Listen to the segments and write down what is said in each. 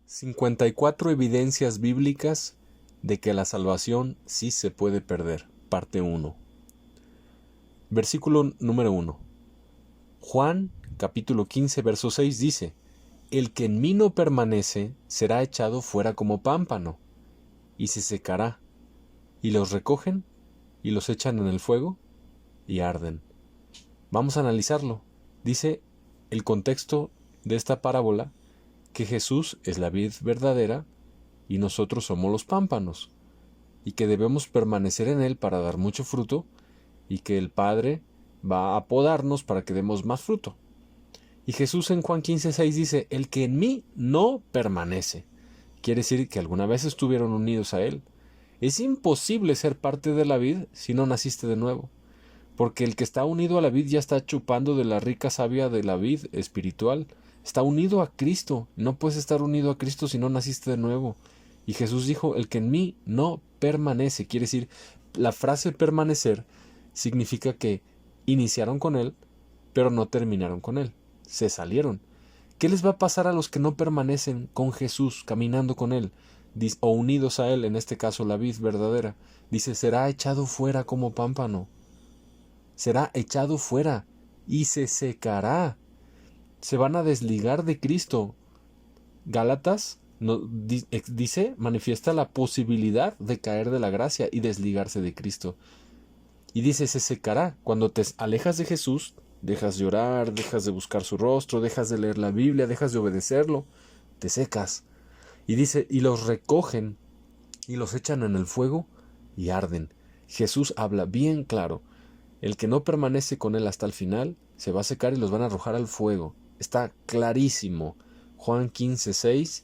54 evidencias bíblicas de que la salvación sí se puede perder. Parte 1. Versículo número 1. Juan, capítulo 15, verso 6 dice: El que en mí no permanece será echado fuera como pámpano, y se secará, y los recogen, y los echan en el fuego, y arden. Vamos a analizarlo. Dice el contexto de esta parábola que Jesús es la vid verdadera y nosotros somos los pámpanos, y que debemos permanecer en Él para dar mucho fruto, y que el Padre va a podarnos para que demos más fruto. Y Jesús en Juan 15:6 dice: el que en mí no permanece. Quiere decir que alguna vez estuvieron unidos a Él. Es imposible ser parte de la vid si no naciste de nuevo, porque el que está unido a la vid ya está chupando de la rica savia de la vid espiritual. Está unido a Cristo. No puedes estar unido a Cristo si no naciste de nuevo. Y Jesús dijo: el que en mí no permanece. Quiere decir, la frase permanecer significa que iniciaron con Él, pero no terminaron con Él. Se salieron. ¿Qué les va a pasar a los que no permanecen con Jesús, caminando con Él, o unidos a Él, en este caso la vid verdadera? Dice: será echado fuera como pámpano. Será echado fuera y se secará. Se van a desligar de Cristo. Gálatas dice, manifiesta la posibilidad de caer de la gracia y desligarse de Cristo. Y dice: se secará. Cuando te alejas de Jesús, dejas de orar, dejas de buscar su rostro, dejas de leer la Biblia, dejas de obedecerlo, te secas. Y dice: y los recogen y los echan en el fuego y arden. Jesús habla bien claro. El que no permanece con Él hasta el final se va a secar y los van a arrojar al fuego. Está clarísimo. Juan 15:6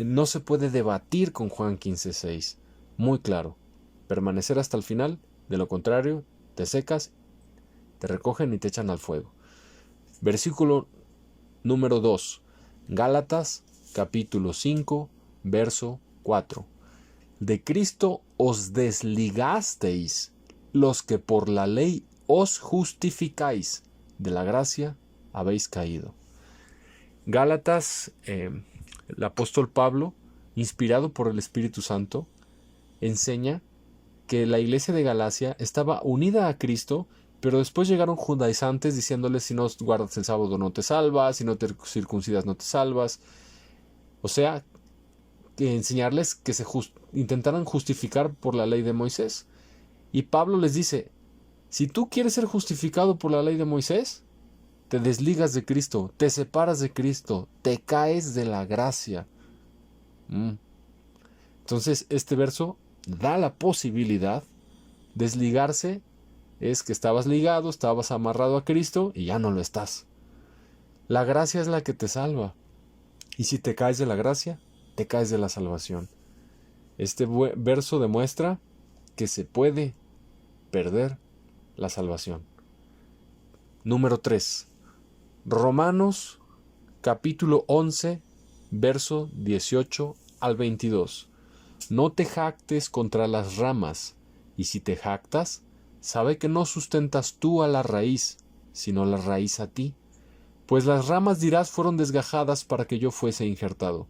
no se puede debatir con Juan 15:6. Muy claro. Permanecer hasta el final, de lo contrario, te secas, te recogen y te echan al fuego. Versículo número 2. Gálatas, capítulo 5, verso 4. De Cristo os desligasteis, los que por la ley os justificáis, de la gracia habéis caído. Gálatas, el apóstol Pablo, inspirado por el Espíritu Santo, enseña que la iglesia de Galacia estaba unida a Cristo, pero después llegaron judaizantes diciéndoles: si no guardas el sábado no te salvas, si no te circuncidas no te salvas. O sea, que enseñarles que se intentaran justificar por la ley de Moisés. Y Pablo les dice: si tú quieres ser justificado por la ley de Moisés, te desligas de Cristo, te separas de Cristo, te caes de la gracia. Entonces, este verso da la posibilidad. Desligarse es que estabas ligado, estabas amarrado a Cristo y ya no lo estás. La gracia es la que te salva. Y si te caes de la gracia, te caes de la salvación. Este verso demuestra que se puede perder la salvación. Número 3. Romanos capítulo 11, verso 18 al 22. No te jactes contra las ramas, y si te jactas, sabe que no sustentas tú a la raíz, sino la raíz a ti. Pues las ramas, dirás, fueron desgajadas para que yo fuese injertado.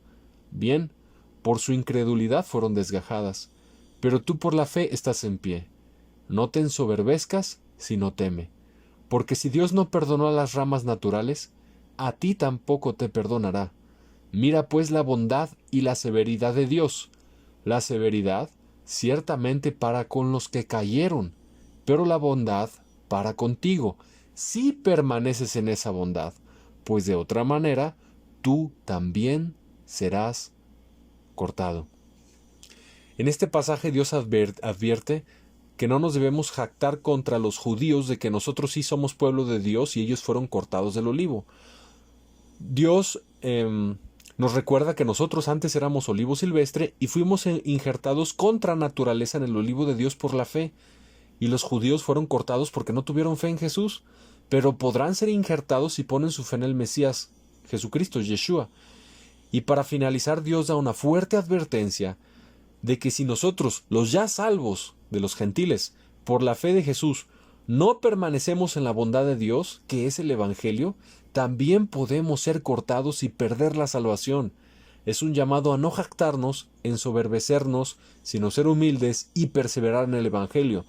Bien, por su incredulidad fueron desgajadas, pero tú por la fe estás en pie. No te ensoberbezcas, sino teme. Porque si Dios no perdonó a las ramas naturales, a ti tampoco te perdonará. Mira pues la bondad y la severidad de Dios. La severidad, ciertamente para con los que cayeron, pero la bondad para contigo, si permaneces en esa bondad, pues de otra manera tú también serás cortado. En este pasaje Dios advierte que no nos debemos jactar contra los judíos de que nosotros sí somos pueblo de Dios y ellos fueron cortados del olivo. Dios nos recuerda que nosotros antes éramos olivo silvestre y fuimos injertados contra naturaleza en el olivo de Dios por la fe. Y los judíos fueron cortados porque no tuvieron fe en Jesús, pero podrán ser injertados si ponen su fe en el Mesías, Jesucristo, Yeshua. Y para finalizar, Dios da una fuerte advertencia de que si nosotros, los ya salvos de los gentiles, por la fe de Jesús, no permanecemos en la bondad de Dios, que es el Evangelio, también podemos ser cortados y perder la salvación. Es un llamado a no jactarnos, ensoberbecernos, sino ser humildes y perseverar en el Evangelio.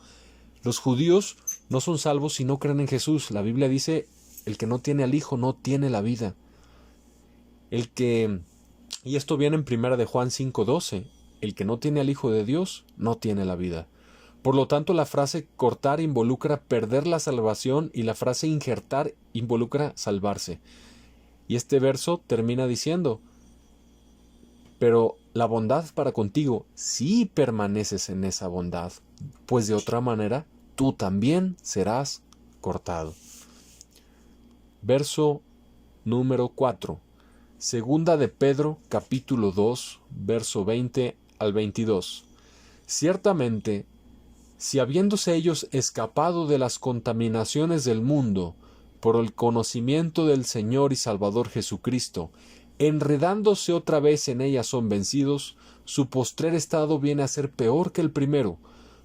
Los judíos no son salvos si no creen en Jesús. La Biblia dice, el que no tiene al Hijo no tiene la vida. Y esto viene en 1 de Juan 5:12. El que no tiene al Hijo de Dios no tiene la vida. Por lo tanto, la frase cortar involucra perder la salvación y la frase injertar involucra salvarse. Y este verso termina diciendo, pero la bondad para contigo si permaneces en esa bondad, pues de otra manera tú también serás cortado. Verso número 4. Segunda de Pedro, capítulo 2, verso 20 al 22. Ciertamente, si habiéndose ellos escapado de las contaminaciones del mundo, por el conocimiento del Señor y Salvador Jesucristo, enredándose otra vez en ellas son vencidos, su postrer estado viene a ser peor que el primero,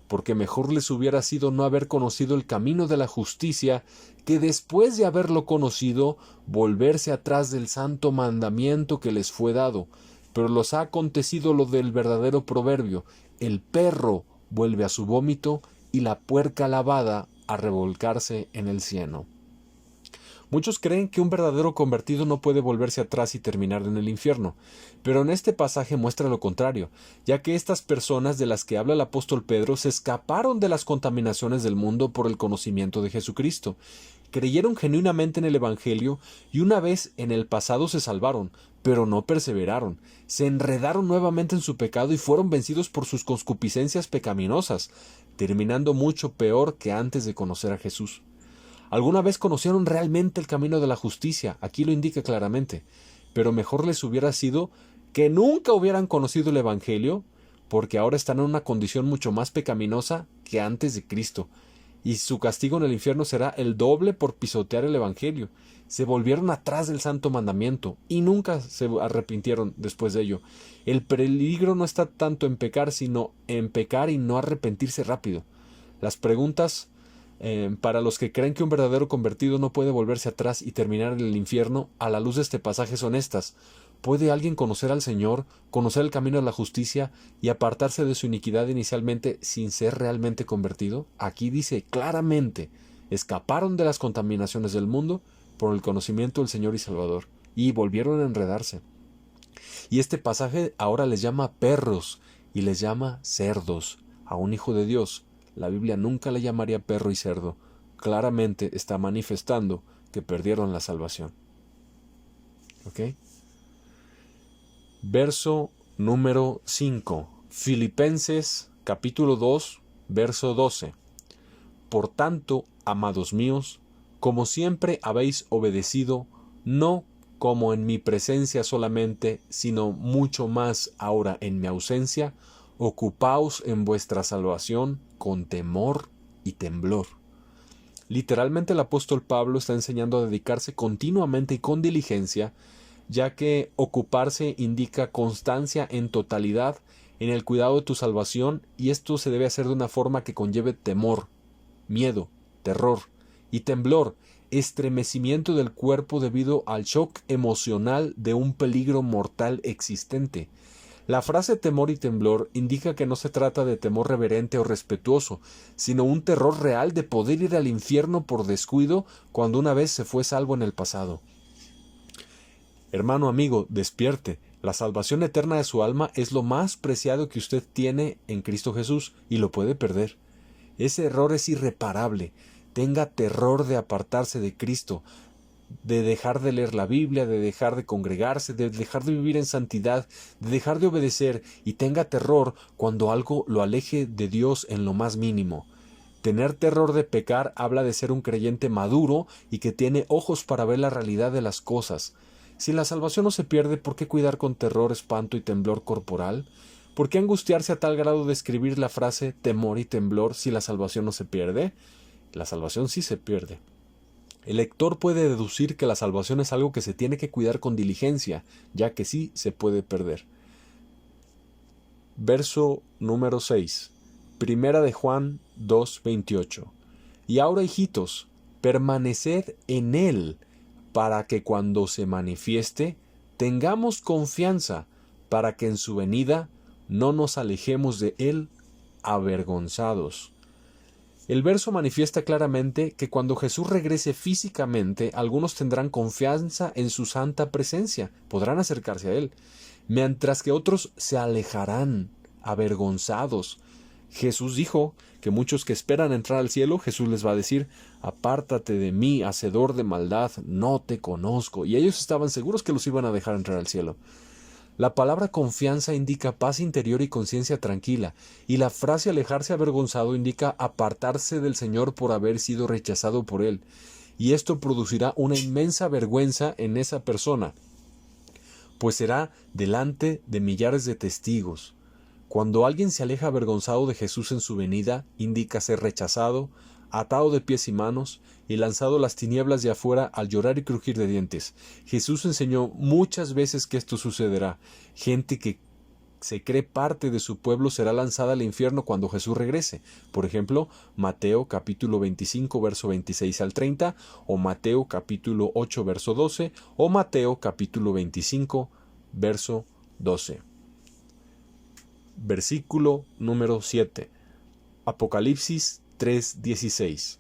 porque mejor les hubiera sido no haber conocido el camino de la justicia, que después de haberlo conocido, volverse atrás del santo mandamiento que les fue dado. Pero los ha acontecido lo del verdadero proverbio, el perro vuelve a su vómito y la puerca lavada a revolcarse en el cieno. Muchos creen que un verdadero convertido no puede volverse atrás y terminar en el infierno, pero en este pasaje muestra lo contrario, ya que estas personas de las que habla el apóstol Pedro se escaparon de las contaminaciones del mundo por el conocimiento de Jesucristo, creyeron genuinamente en el Evangelio y una vez en el pasado se salvaron, pero no perseveraron, se enredaron nuevamente en su pecado y fueron vencidos por sus concupiscencias pecaminosas, terminando mucho peor que antes de conocer a Jesús. Alguna vez conocieron realmente el camino de la justicia, aquí lo indica claramente, pero mejor les hubiera sido que nunca hubieran conocido el Evangelio, porque ahora están en una condición mucho más pecaminosa que antes de Cristo, y su castigo en el infierno será el doble por pisotear el Evangelio. Se volvieron atrás del santo mandamiento, y nunca se arrepintieron después de ello. El peligro no está tanto en pecar, sino en pecar y no arrepentirse rápido. Las preguntas para los que creen que un verdadero convertido no puede volverse atrás y terminar en el infierno, a la luz de este pasaje son estas. ¿Puede alguien conocer al Señor, conocer el camino de la justicia y apartarse de su iniquidad inicialmente sin ser realmente convertido? Aquí dice claramente, escaparon de las contaminaciones del mundo por el conocimiento del Señor y Salvador, y volvieron a enredarse. Y este pasaje ahora les llama perros y les llama cerdos a un hijo de Dios. La Biblia nunca le llamaría perro y cerdo. Claramente está manifestando que perdieron la salvación. ¿Ok? Verso número 5. Filipenses capítulo 2, verso 12. Por tanto, amados míos, como siempre habéis obedecido, no como en mi presencia solamente, sino mucho más ahora en mi ausencia, ocupaos en vuestra salvación con temor y temblor. Literalmente el apóstol Pablo está enseñando a dedicarse continuamente y con diligencia, ya que ocuparse indica constancia en totalidad en el cuidado de tu salvación, y esto se debe hacer de una forma que conlleve temor, miedo, terror y temblor, estremecimiento del cuerpo debido al shock emocional de un peligro mortal existente. La frase temor y temblor indica que no se trata de temor reverente o respetuoso, sino un terror real de poder ir al infierno por descuido cuando una vez se fue salvo en el pasado. Hermano amigo, despierte. La salvación eterna de su alma es lo más preciado que usted tiene en Cristo Jesús y lo puede perder. Ese error es irreparable. Tenga terror de apartarse de Cristo, de dejar de leer la Biblia, de dejar de congregarse, de dejar de vivir en santidad, de dejar de obedecer, y tenga terror cuando algo lo aleje de Dios en lo más mínimo. Tener terror de pecar habla de ser un creyente maduro y que tiene ojos para ver la realidad de las cosas. Si la salvación no se pierde, ¿por qué cuidar con terror, espanto y temblor corporal? ¿Por qué angustiarse a tal grado de escribir la frase temor y temblor si la salvación no se pierde? La salvación sí se pierde. El lector puede deducir que la salvación es algo que se tiene que cuidar con diligencia, ya que sí se puede perder. Verso número 6. Primera de Juan 2:28. Y ahora, hijitos, permaneced en él, para que cuando se manifieste tengamos confianza, para que en su venida no nos alejemos de él avergonzados. El verso manifiesta claramente que cuando Jesús regrese físicamente, algunos tendrán confianza en su santa presencia, podrán acercarse a él, mientras que otros se alejarán avergonzados. Jesús dijo que muchos que esperan entrar al cielo, Jesús les va a decir: apártate de mí, hacedor de maldad, no te conozco. Y ellos estaban seguros que los iban a dejar entrar al cielo. La palabra confianza indica paz interior y conciencia tranquila, y la frase alejarse avergonzado indica apartarse del Señor por haber sido rechazado por Él, y esto producirá una inmensa vergüenza en esa persona, pues será delante de millares de testigos. Cuando alguien se aleja avergonzado de Jesús en su venida, indica ser rechazado, atado de pies y manos y lanzado a las tinieblas de afuera al llorar y crujir de dientes. Jesús enseñó muchas veces que esto sucederá. Gente que se cree parte de su pueblo será lanzada al infierno cuando Jesús regrese. Por ejemplo, Mateo capítulo 25, verso 26 al 30, o Mateo capítulo 8, verso 12, o Mateo capítulo 25, verso 12. Versículo número 7. Apocalipsis 3:16.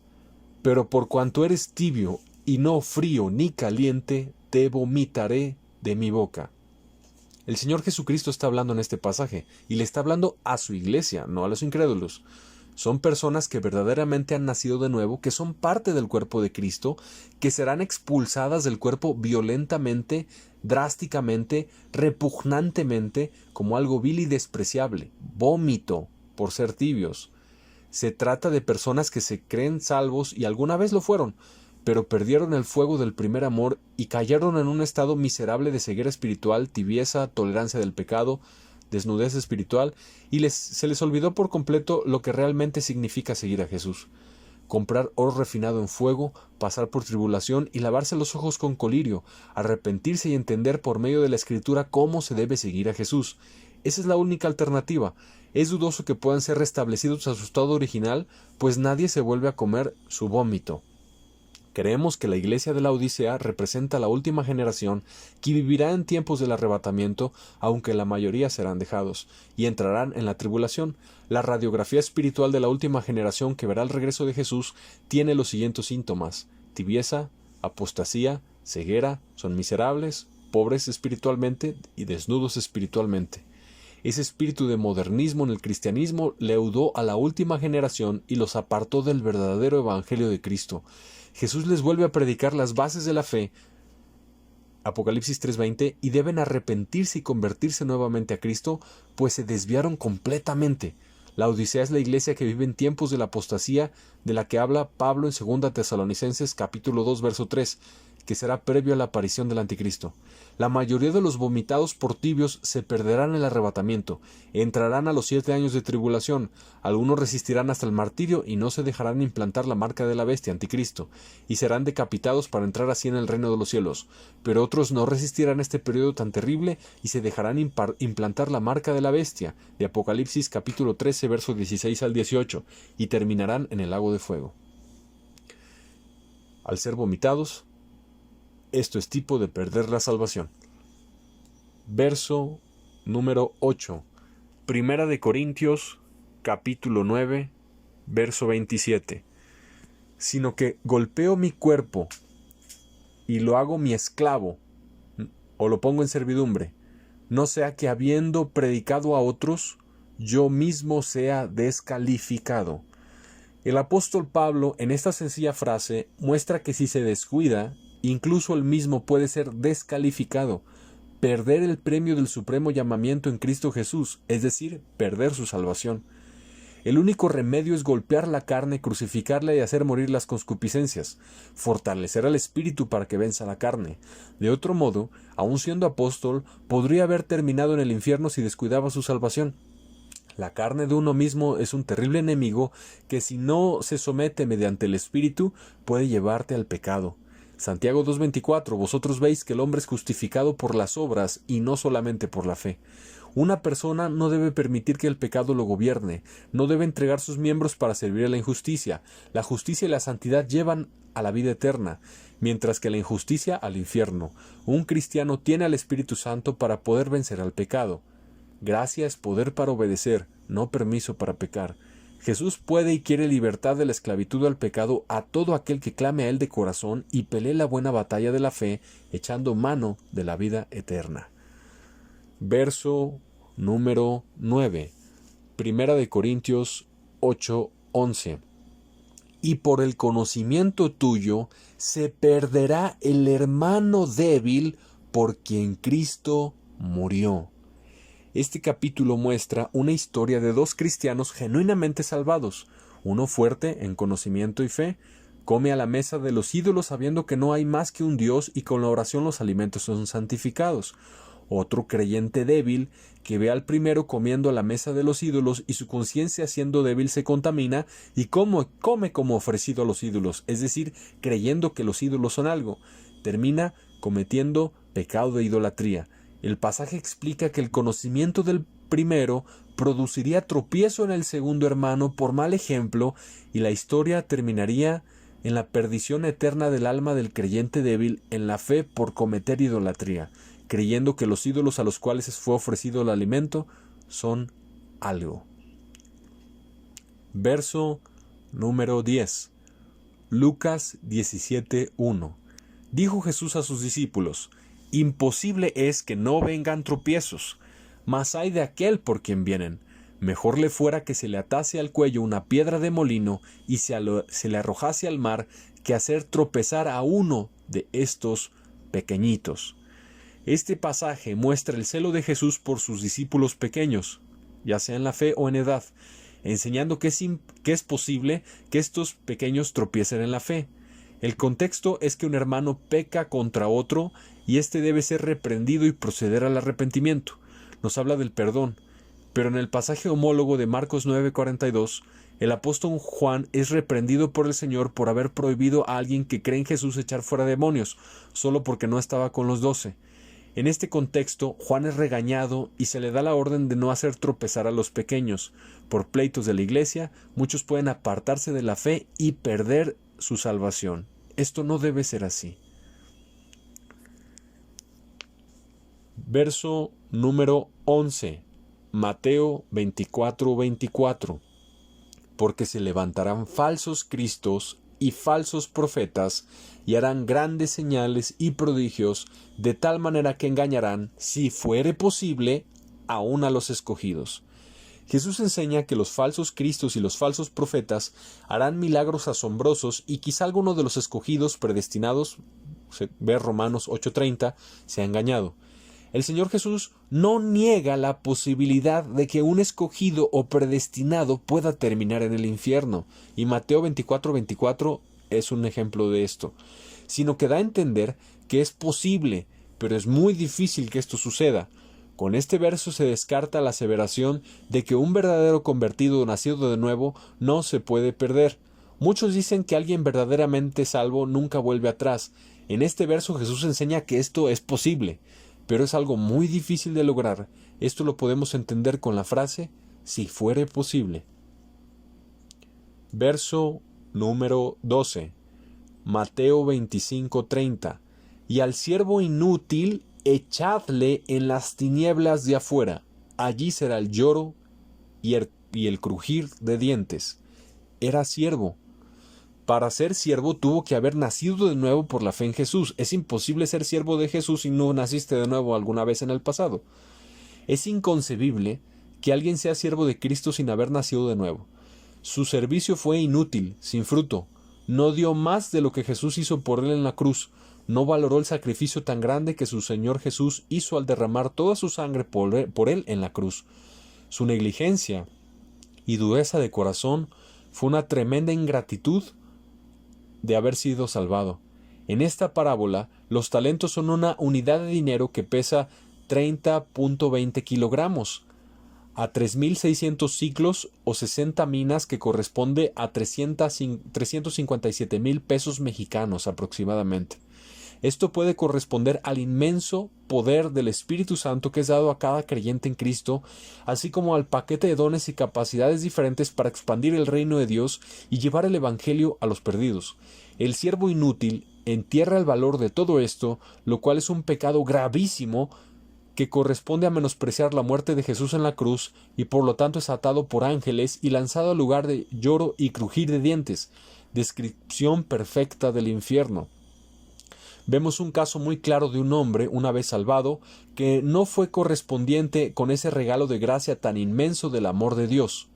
Pero por cuanto eres tibio y no frío ni caliente, te vomitaré de mi boca. El Señor Jesucristo está hablando en este pasaje, y le está hablando a su iglesia, no a los incrédulos. Son personas que verdaderamente han nacido de nuevo, que son parte del cuerpo de Cristo, que serán expulsadas del cuerpo violentamente, drásticamente, repugnantemente, como algo vil y despreciable, vómito, por ser tibios. Se trata de personas que se creen salvos y alguna vez lo fueron, pero perdieron el fuego del primer amor y cayeron en un estado miserable de ceguera espiritual, tibieza, tolerancia del pecado, desnudez espiritual, y se les olvidó por completo lo que realmente significa seguir a Jesús. Comprar oro refinado en fuego, pasar por tribulación y lavarse los ojos con colirio, arrepentirse y entender por medio de la Escritura cómo se debe seguir a Jesús. Esa es la única alternativa. Es dudoso que puedan ser restablecidos a su estado original, pues nadie se vuelve a comer su vómito. Creemos que la iglesia de la Odisea representa la última generación que vivirá en tiempos del arrebatamiento, aunque la mayoría serán dejados, y entrarán en la tribulación. La radiografía espiritual de la última generación que verá el regreso de Jesús tiene los siguientes síntomas: tibieza, apostasía, ceguera, son miserables, pobres espiritualmente y desnudos espiritualmente. Ese espíritu de modernismo en el cristianismo leudó a la última generación y los apartó del verdadero evangelio de Cristo. Jesús les vuelve a predicar las bases de la fe, Apocalipsis 3:20, y deben arrepentirse y convertirse nuevamente a Cristo, pues se desviaron completamente. La Odisea es la iglesia que vive en tiempos de la apostasía, de la que habla Pablo en 2 Tesalonicenses capítulo 2, verso 3, que será previo a la aparición del anticristo. La mayoría de los vomitados por tibios se perderán en el arrebatamiento, entrarán a los 7 años de tribulación, algunos resistirán hasta el martirio y no se dejarán implantar la marca de la bestia, anticristo, y serán decapitados para entrar así en el reino de los cielos, pero otros no resistirán este periodo tan terrible y se dejarán implantar la marca de la bestia, de Apocalipsis capítulo 13, versos 16 al 18, y terminarán en el lago de fuego. Al ser vomitados, esto es tipo de perder la salvación. Verso número 8. Primera de Corintios, capítulo 9, verso 27. Sino que golpeo mi cuerpo y lo hago mi esclavo, o lo pongo en servidumbre, no sea que habiendo predicado a otros, yo mismo sea descalificado. El apóstol Pablo, en esta sencilla frase, muestra que si se descuida, incluso él mismo puede ser descalificado, perder el premio del supremo llamamiento en Cristo Jesús, es decir, perder su salvación. El único remedio es golpear la carne, crucificarla y hacer morir las concupiscencias, fortalecer al espíritu para que venza la carne. De otro modo, aun siendo apóstol, podría haber terminado en el infierno si descuidaba su salvación. La carne de uno mismo es un terrible enemigo que, si no se somete mediante el espíritu, puede llevarte al pecado. Santiago 2:24, vosotros veis que el hombre es justificado por las obras y no solamente por la fe. Una persona no debe permitir que el pecado lo gobierne, no debe entregar sus miembros para servir a la injusticia. La justicia y la santidad llevan a la vida eterna, mientras que la injusticia al infierno. Un cristiano tiene al Espíritu Santo para poder vencer al pecado. Gracia es poder para obedecer, no permiso para pecar. Jesús puede y quiere libertad de la esclavitud al pecado a todo aquel que clame a Él de corazón y pelee la buena batalla de la fe, echando mano de la vida eterna. Verso número 9. Primera de Corintios 8:11. Y por el conocimiento tuyo se perderá el hermano débil por quien Cristo murió. Este capítulo muestra una historia de dos cristianos genuinamente salvados. Uno fuerte en conocimiento y fe, come a la mesa de los ídolos sabiendo que no hay más que un Dios y con la oración los alimentos son santificados. Otro creyente débil, que ve al primero comiendo a la mesa de los ídolos y su conciencia siendo débil se contamina y come como ofrecido a los ídolos, es decir, creyendo que los ídolos son algo. Termina cometiendo pecado de idolatría. El pasaje explica que el conocimiento del primero produciría tropiezo en el segundo hermano por mal ejemplo y la historia terminaría en la perdición eterna del alma del creyente débil en la fe por cometer idolatría, creyendo que los ídolos a los cuales fue ofrecido el alimento son algo. Verso número 10. Lucas 17:1. Dijo Jesús a sus discípulos: imposible es que no vengan tropiezos, mas hay de aquel por quien vienen. Mejor le fuera que se le atase al cuello una piedra de molino y se le arrojase al mar que hacer tropezar a uno de estos pequeñitos. Este pasaje muestra el celo de Jesús por sus discípulos pequeños, ya sea en la fe o en edad, enseñando que es posible que estos pequeños tropiecen en la fe. El contexto es que un hermano peca contra otro y éste debe ser reprendido y proceder al arrepentimiento. Nos habla del perdón, pero en el pasaje homólogo de Marcos 9:42, el apóstol Juan es reprendido por el Señor por haber prohibido a alguien que cree en Jesús echar fuera demonios, solo porque no estaba con los 12. En este contexto, Juan es regañado y se le da la orden de no hacer tropezar a los pequeños. Por pleitos de la iglesia, muchos pueden apartarse de la fe y perder su salvación. Esto no debe ser así. Verso número 11. Mateo 24:24. Porque se levantarán falsos cristos y falsos profetas, y harán grandes señales y prodigios, de tal manera que engañarán, si fuere posible, aun a los escogidos. Jesús enseña que los falsos cristos y los falsos profetas harán milagros asombrosos y quizá alguno de los escogidos predestinados, ve Romanos 8:30, se ha engañado. El Señor Jesús no niega la posibilidad de que un escogido o predestinado pueda terminar en el infierno, y Mateo 24:24 es un ejemplo de esto, sino que da a entender que es posible, pero es muy difícil que esto suceda. Con este verso se descarta la aseveración de que un verdadero convertido nacido de nuevo no se puede perder. Muchos dicen que alguien verdaderamente salvo nunca vuelve atrás. En este verso Jesús enseña que esto es posible, pero es algo muy difícil de lograr. Esto lo podemos entender con la frase, si fuere posible. Verso número 12. Mateo 25:30. Y al siervo inútil echadle en las tinieblas de afuera. Allí será el lloro y el crujir de dientes. Era siervo. Para ser siervo tuvo que haber nacido de nuevo por la fe en Jesús. Es imposible ser siervo de Jesús si no naciste de nuevo alguna vez en el pasado. Es inconcebible que alguien sea siervo de Cristo sin haber nacido de nuevo. Su servicio fue inútil, sin fruto. No dio más de lo que Jesús hizo por él en la cruz. No valoró el sacrificio tan grande que su Señor Jesús hizo al derramar toda su sangre por él en la cruz. Su negligencia y dureza de corazón fue una tremenda ingratitud de haber sido salvado. En esta parábola, los talentos son una unidad de dinero que pesa 30.20 kilogramos, a 3.600 ciclos o 60 minas, que corresponde a 357,000 pesos mexicanos aproximadamente. Esto puede corresponder al inmenso poder del Espíritu Santo que es dado a cada creyente en Cristo, así como al paquete de dones y capacidades diferentes para expandir el reino de Dios y llevar el Evangelio a los perdidos. El siervo inútil entierra el valor de todo esto, lo cual es un pecado gravísimo que corresponde a menospreciar la muerte de Jesús en la cruz y por lo tanto es atado por ángeles y lanzado al lugar de lloro y crujir de dientes, descripción perfecta del infierno. Vemos un caso muy claro de un hombre, una vez salvado, que no fue correspondiente con ese regalo de gracia tan inmenso del amor de Dios.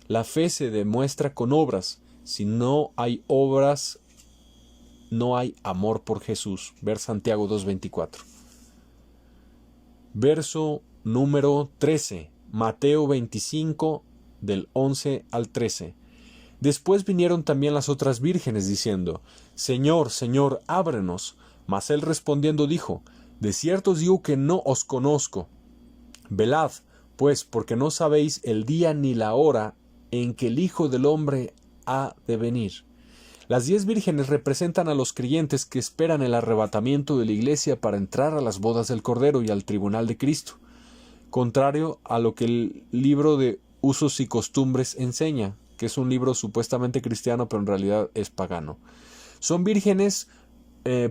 La fe se demuestra con obras. Si no hay obras, no hay amor por Jesús. Ver Santiago 2:24. Verso número 13. Mateo 25, del 11 al 13. Después vinieron también las otras vírgenes, diciendo: Señor, Señor, ábrenos. Mas él respondiendo dijo: De cierto os digo que no os conozco. Velad, pues, porque no sabéis el día ni la hora en que el Hijo del Hombre ha de venir. Las 10 vírgenes representan a los creyentes que esperan el arrebatamiento de la Iglesia para entrar a las bodas del Cordero y al tribunal de Cristo, contrario a lo que el libro de Usos y Costumbres enseña, que es un libro supuestamente cristiano pero en realidad es pagano. Son vírgenes,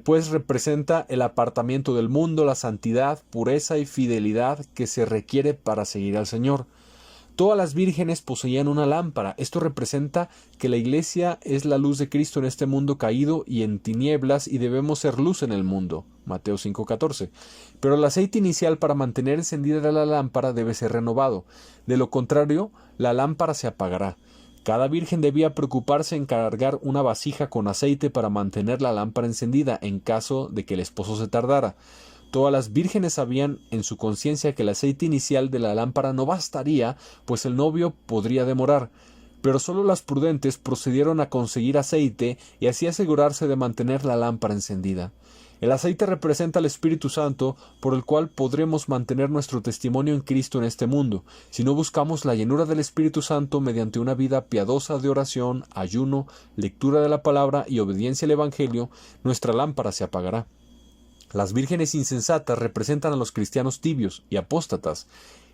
pues representa el apartamiento del mundo, la santidad, pureza y fidelidad que se requiere para seguir al Señor. Todas las vírgenes poseían una lámpara. Esto representa que la Iglesia es la luz de Cristo en este mundo caído y en tinieblas y debemos ser luz en el mundo. Mateo 5:14. Pero el aceite inicial para mantener encendida la lámpara debe ser renovado. De lo contrario, la lámpara se apagará. Cada virgen debía preocuparse en cargar una vasija con aceite para mantener la lámpara encendida en caso de que el esposo se tardara. Todas las vírgenes sabían en su conciencia que el aceite inicial de la lámpara no bastaría, pues el novio podría demorar. Pero solo las prudentes procedieron a conseguir aceite y así asegurarse de mantener la lámpara encendida. El aceite representa al Espíritu Santo, por el cual podremos mantener nuestro testimonio en Cristo en este mundo. Si no buscamos la llenura del Espíritu Santo mediante una vida piadosa de oración, ayuno, lectura de la palabra y obediencia al Evangelio, nuestra lámpara se apagará. Las vírgenes insensatas representan a los cristianos tibios y apóstatas,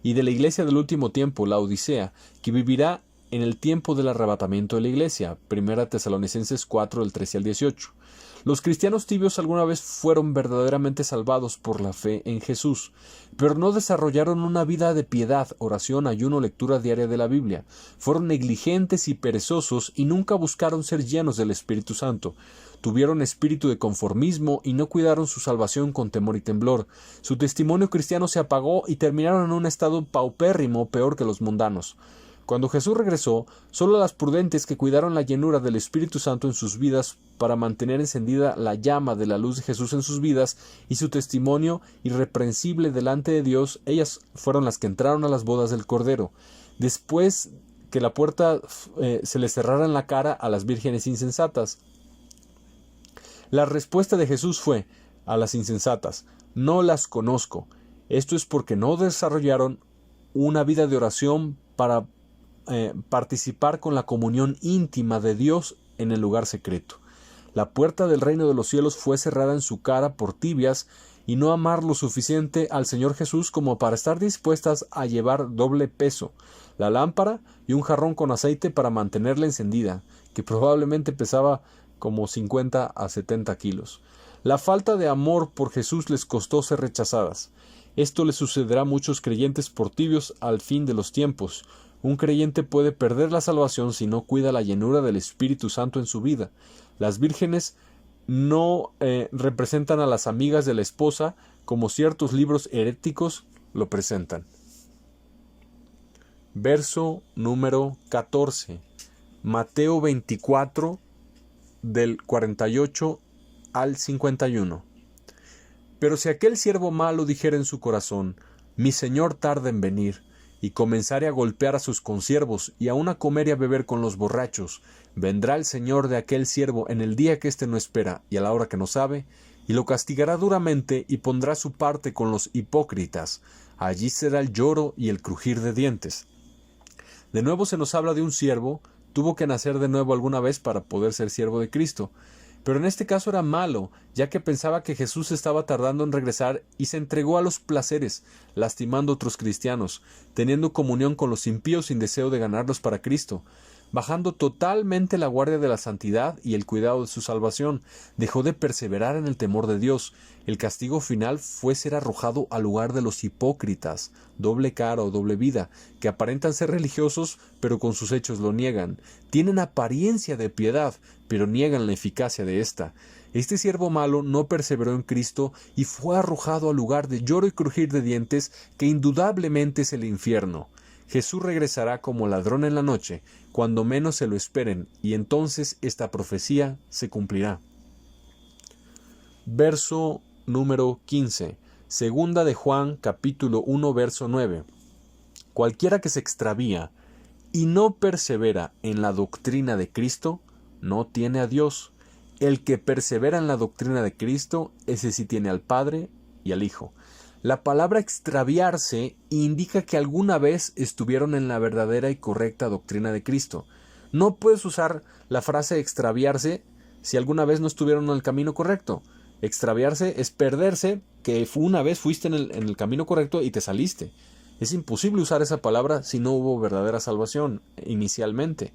y de la iglesia del último tiempo, la Odisea, que vivirá en el tiempo del arrebatamiento de la iglesia. 1 Tesalonicenses 4, del 13 al 18. Los cristianos tibios alguna vez fueron verdaderamente salvados por la fe en Jesús, pero no desarrollaron una vida de piedad, oración, ayuno, lectura diaria de la Biblia. Fueron negligentes y perezosos y nunca buscaron ser llenos del Espíritu Santo. Tuvieron espíritu de conformismo y no cuidaron su salvación con temor y temblor. Su testimonio cristiano se apagó y terminaron en un estado paupérrimo, peor que los mundanos. Cuando Jesús regresó, solo las prudentes que cuidaron la llenura del Espíritu Santo en sus vidas para mantener encendida la llama de la luz de Jesús en sus vidas y su testimonio irreprensible delante de Dios, ellas fueron las que entraron a las bodas del Cordero. Después que la puerta se les cerrara en la cara a las vírgenes insensatas. La respuesta de Jesús fue a las insensatas: no las conozco. Esto es porque no desarrollaron una vida de oración para participar con la comunión íntima de Dios en el lugar secreto. La puerta del reino de los cielos fue cerrada en su cara por tibias y no amar lo suficiente al Señor Jesús como para estar dispuestas a llevar doble peso, la lámpara y un jarrón con aceite para mantenerla encendida, que probablemente pesaba como 50 a 70 kilos. La falta de amor por Jesús les costó ser rechazadas. Esto le sucederá a muchos creyentes por tibios al fin de los tiempos. Un creyente puede perder la salvación si no cuida la llenura del Espíritu Santo en su vida. Las vírgenes no representan a las amigas de la esposa como ciertos libros heréticos lo presentan. Verso número 14. Mateo 24, del 48 al 51. Pero si aquel siervo malo dijera en su corazón: mi señor tarda en venir, y comenzare a golpear a sus consiervos y aun a comer y a beber con los borrachos, vendrá el señor de aquel siervo en el día que éste no espera y a la hora que no sabe, y lo castigará duramente y pondrá su parte con los hipócritas. Allí será el lloro y el crujir de dientes. De nuevo se nos habla de un siervo. Tuvo que nacer de nuevo alguna vez para poder ser siervo de Cristo. pero en este caso era malo, ya que pensaba que Jesús estaba tardando en regresar y se entregó a los placeres, lastimando a otros cristianos, teniendo comunión con los impíos sin deseo de ganarlos para Cristo. Bajando totalmente la guardia de la santidad y el cuidado de su salvación, dejó de perseverar en el temor de Dios. El castigo final fue ser arrojado al lugar de los hipócritas, doble cara o doble vida, que aparentan ser religiosos, pero con sus hechos lo niegan. Tienen apariencia de piedad, pero niegan la eficacia de ésta. Este siervo malo no perseveró en Cristo y fue arrojado al lugar de lloro y crujir de dientes, que indudablemente es el infierno. Jesús regresará como ladrón en la noche, cuando menos se lo esperen, y entonces esta profecía se cumplirá. Verso número 15. Segunda de Juan, capítulo 1, verso 9. Cualquiera que se extravía y no persevera en la doctrina de Cristo, no tiene a Dios. El que persevera en la doctrina de Cristo, ese sí tiene al Padre y al Hijo. La palabra extraviarse indica que alguna vez estuvieron en la verdadera y correcta doctrina de Cristo. No puedes usar la frase extraviarse si alguna vez no estuvieron en el camino correcto. Extraviarse es perderse, que una vez fuiste en el camino correcto y te saliste. Es imposible usar esa palabra si no hubo verdadera salvación inicialmente.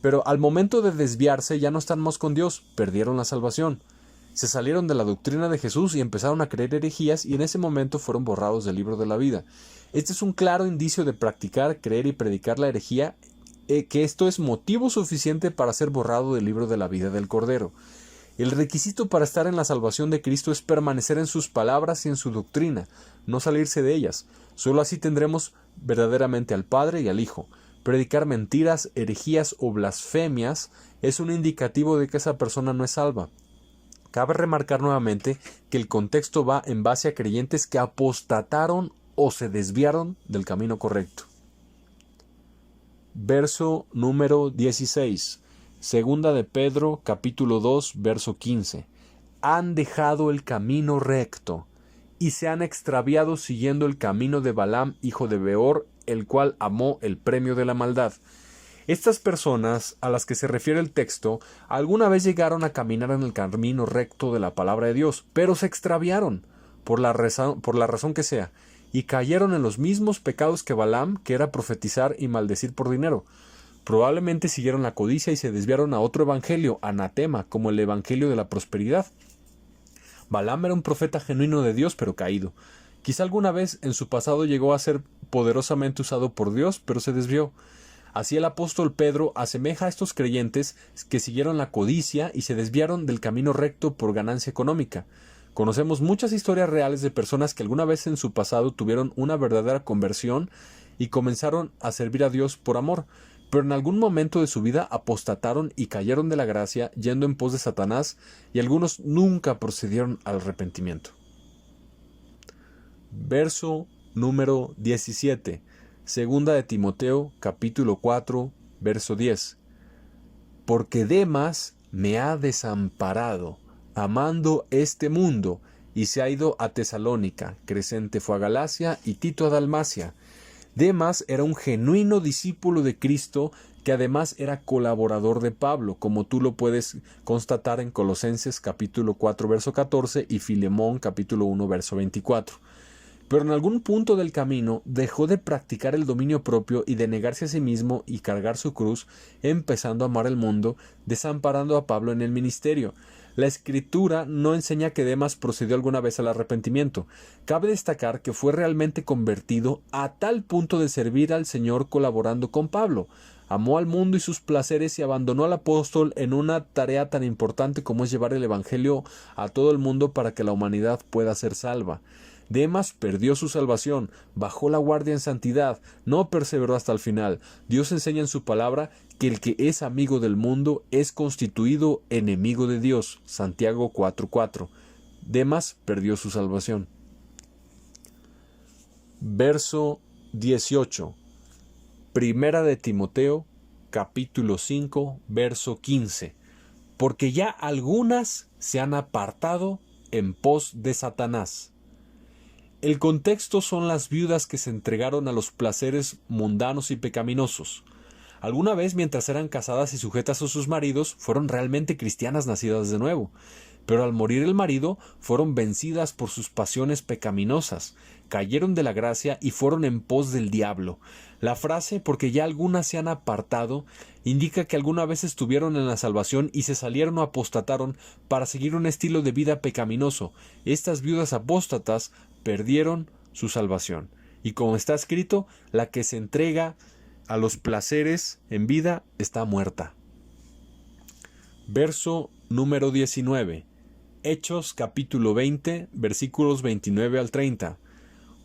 Pero al momento de desviarse ya no están más con Dios, perdieron la salvación. Se salieron de la doctrina de Jesús y empezaron a creer herejías, y en ese momento fueron borrados del libro de la vida. Este es un claro indicio de practicar, creer y predicar la herejía, que esto es motivo suficiente para ser borrado del libro de la vida del Cordero. El requisito para estar en la salvación de Cristo es permanecer en sus palabras y en su doctrina, no salirse de ellas. Solo así tendremos verdaderamente al Padre y al Hijo. Predicar mentiras, herejías o blasfemias es un indicativo de que esa persona no es salva. Cabe remarcar nuevamente que el contexto va en base a creyentes que apostataron o se desviaron del camino correcto. Verso número 16. Segunda de Pedro, capítulo 2, verso 15. Han dejado el camino recto y se han extraviado siguiendo el camino de Balaam, hijo de Beor, el cual amó el premio de la maldad. Estas personas a las que se refiere el texto alguna vez llegaron a caminar en el camino recto de la palabra de Dios, pero se extraviaron, por la razón que sea, y cayeron en los mismos pecados que Balaam, que era profetizar y maldecir por dinero. Probablemente siguieron la codicia y se desviaron a otro evangelio, anatema, como el evangelio de la prosperidad. Balaam era un profeta genuino de Dios, pero caído. Quizá alguna vez en su pasado llegó a ser poderosamente usado por Dios, pero se desvió. Así el apóstol Pedro asemeja a estos creyentes que siguieron la codicia y se desviaron del camino recto por ganancia económica. Conocemos muchas historias reales de personas que alguna vez en su pasado tuvieron una verdadera conversión y comenzaron a servir a Dios por amor, pero en algún momento de su vida apostataron y cayeron de la gracia yendo en pos de Satanás, y algunos nunca procedieron al arrepentimiento. Verso número 17. Segunda de Timoteo, capítulo 4, verso 10. Porque Demas me ha desamparado, amando este mundo, y se ha ido a Tesalónica, Crescente fue a Galacia y Tito a Dalmacia. Demas era un genuino discípulo de Cristo, que además era colaborador de Pablo, como tú lo puedes constatar en Colosenses capítulo 4, verso 14 y Filemón capítulo 1, verso 24. Pero en algún punto del camino dejó de practicar el dominio propio y de negarse a sí mismo y cargar su cruz, empezando a amar el mundo, desamparando a Pablo en el ministerio. La Escritura no enseña que Demas procedió alguna vez al arrepentimiento. Cabe destacar que fue realmente convertido a tal punto de servir al Señor colaborando con Pablo. Amó al mundo y sus placeres y abandonó al apóstol en una tarea tan importante como es llevar el Evangelio a todo el mundo para que la humanidad pueda ser salva. Demas perdió su salvación, bajó la guardia en santidad, no perseveró hasta el final. Dios enseña en su palabra que el que es amigo del mundo es constituido enemigo de Dios. Santiago 4:4. Demas perdió su salvación. Verso 18. Primera de Timoteo, capítulo 5, verso 15. Porque ya algunas se han apartado en pos de Satanás. El contexto son las viudas que se entregaron a los placeres mundanos y pecaminosos. Alguna vez, mientras eran casadas y sujetas a sus maridos, fueron realmente cristianas nacidas de nuevo. Pero al morir el marido, fueron vencidas por sus pasiones pecaminosas, cayeron de la gracia y fueron en pos del diablo. La frase «porque ya algunas se han apartado» indica que alguna vez estuvieron en la salvación y se salieron o apostataron para seguir un estilo de vida pecaminoso. Estas viudas apóstatas perdieron su salvación. Y como está escrito, la que se entrega a los placeres en vida está muerta. Verso número 19. Hechos capítulo 20, versículos 29 al 30.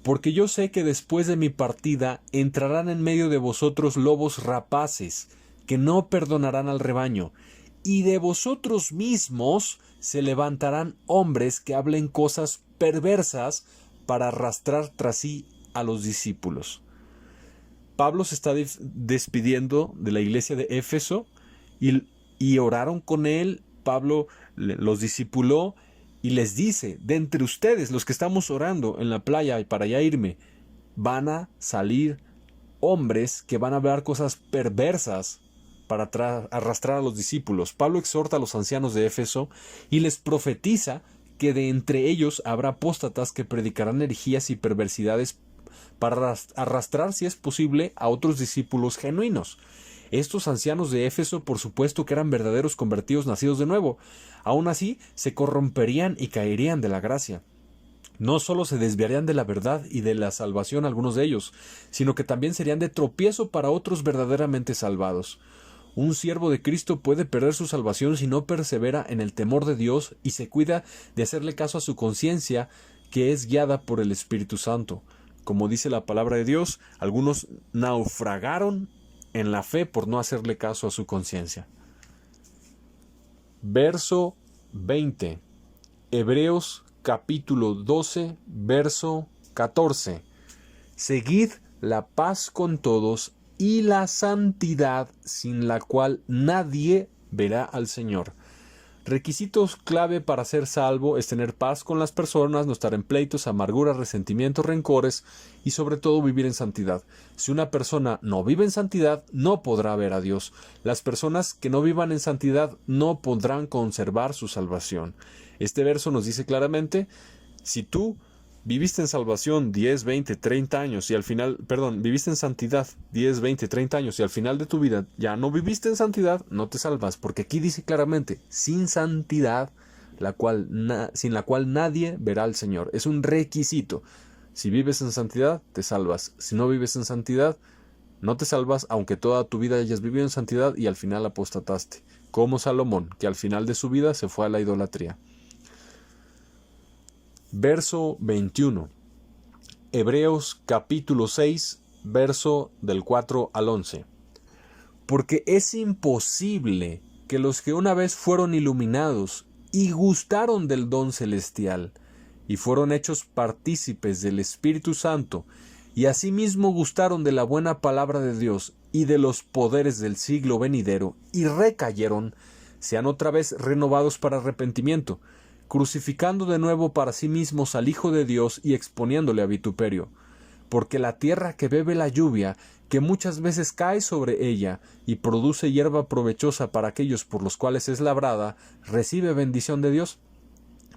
Porque yo sé que después de mi partida entrarán en medio de vosotros lobos rapaces, que no perdonarán al rebaño, y de vosotros mismos se levantarán hombres que hablen cosas perversas para arrastrar tras sí a los discípulos. Pablo se está despidiendo de la iglesia de Éfeso y oraron con él. Pablo los discipuló y les dice: de entre ustedes, los que estamos orando en la playa y para allá irme, van a salir hombres que van a hablar cosas perversas para arrastrar a los discípulos. Pablo exhorta a los ancianos de Éfeso y les profetiza que de entre ellos habrá apóstatas que predicarán herejías y perversidades para arrastrar, si es posible, a otros discípulos genuinos. Estos ancianos de Éfeso, por supuesto que eran verdaderos convertidos nacidos de nuevo. Aún así, se corromperían y caerían de la gracia. No solo se desviarían de la verdad y de la salvación algunos de ellos, sino que también serían de tropiezo para otros verdaderamente salvados. Un siervo de Cristo puede perder su salvación si no persevera en el temor de Dios y se cuida de hacerle caso a su conciencia, que es guiada por el Espíritu Santo. Como dice la palabra de Dios, algunos naufragaron en la fe por no hacerle caso a su conciencia. Verso 20. Hebreos capítulo 12, verso 14. Seguid la paz con todos y la santidad, sin la cual nadie verá al Señor. Requisitos clave para ser salvo es tener paz con las personas, no estar en pleitos, amarguras, resentimientos, rencores y sobre todo vivir en santidad. Si una persona no vive en santidad, no podrá ver a Dios. Las personas que no vivan en santidad no podrán conservar su salvación. Este verso nos dice claramente: si tú viviste en salvación 10, 20, 30 años y al final, viviste en santidad 10, 20, 30 años y al final de tu vida ya no viviste en santidad, no te salvas, porque aquí dice claramente: sin santidad, sin la cual nadie verá al Señor. Es un requisito. Si vives en santidad, te salvas. Si no vives en santidad, no te salvas, aunque toda tu vida hayas vivido en santidad y al final apostataste, como Salomón, que al final de su vida se fue a la idolatría. Verso 21. Hebreos capítulo 6, verso del 4 al 11. Porque es imposible que los que una vez fueron iluminados y gustaron del don celestial, y fueron hechos partícipes del Espíritu Santo, y asimismo gustaron de la buena palabra de Dios y de los poderes del siglo venidero, y recayeron, sean otra vez renovados para arrepentimiento, crucificando de nuevo para sí mismos al Hijo de Dios y exponiéndole a vituperio. Porque la tierra que bebe la lluvia, que muchas veces cae sobre ella y produce hierba provechosa para aquellos por los cuales es labrada, recibe bendición de Dios.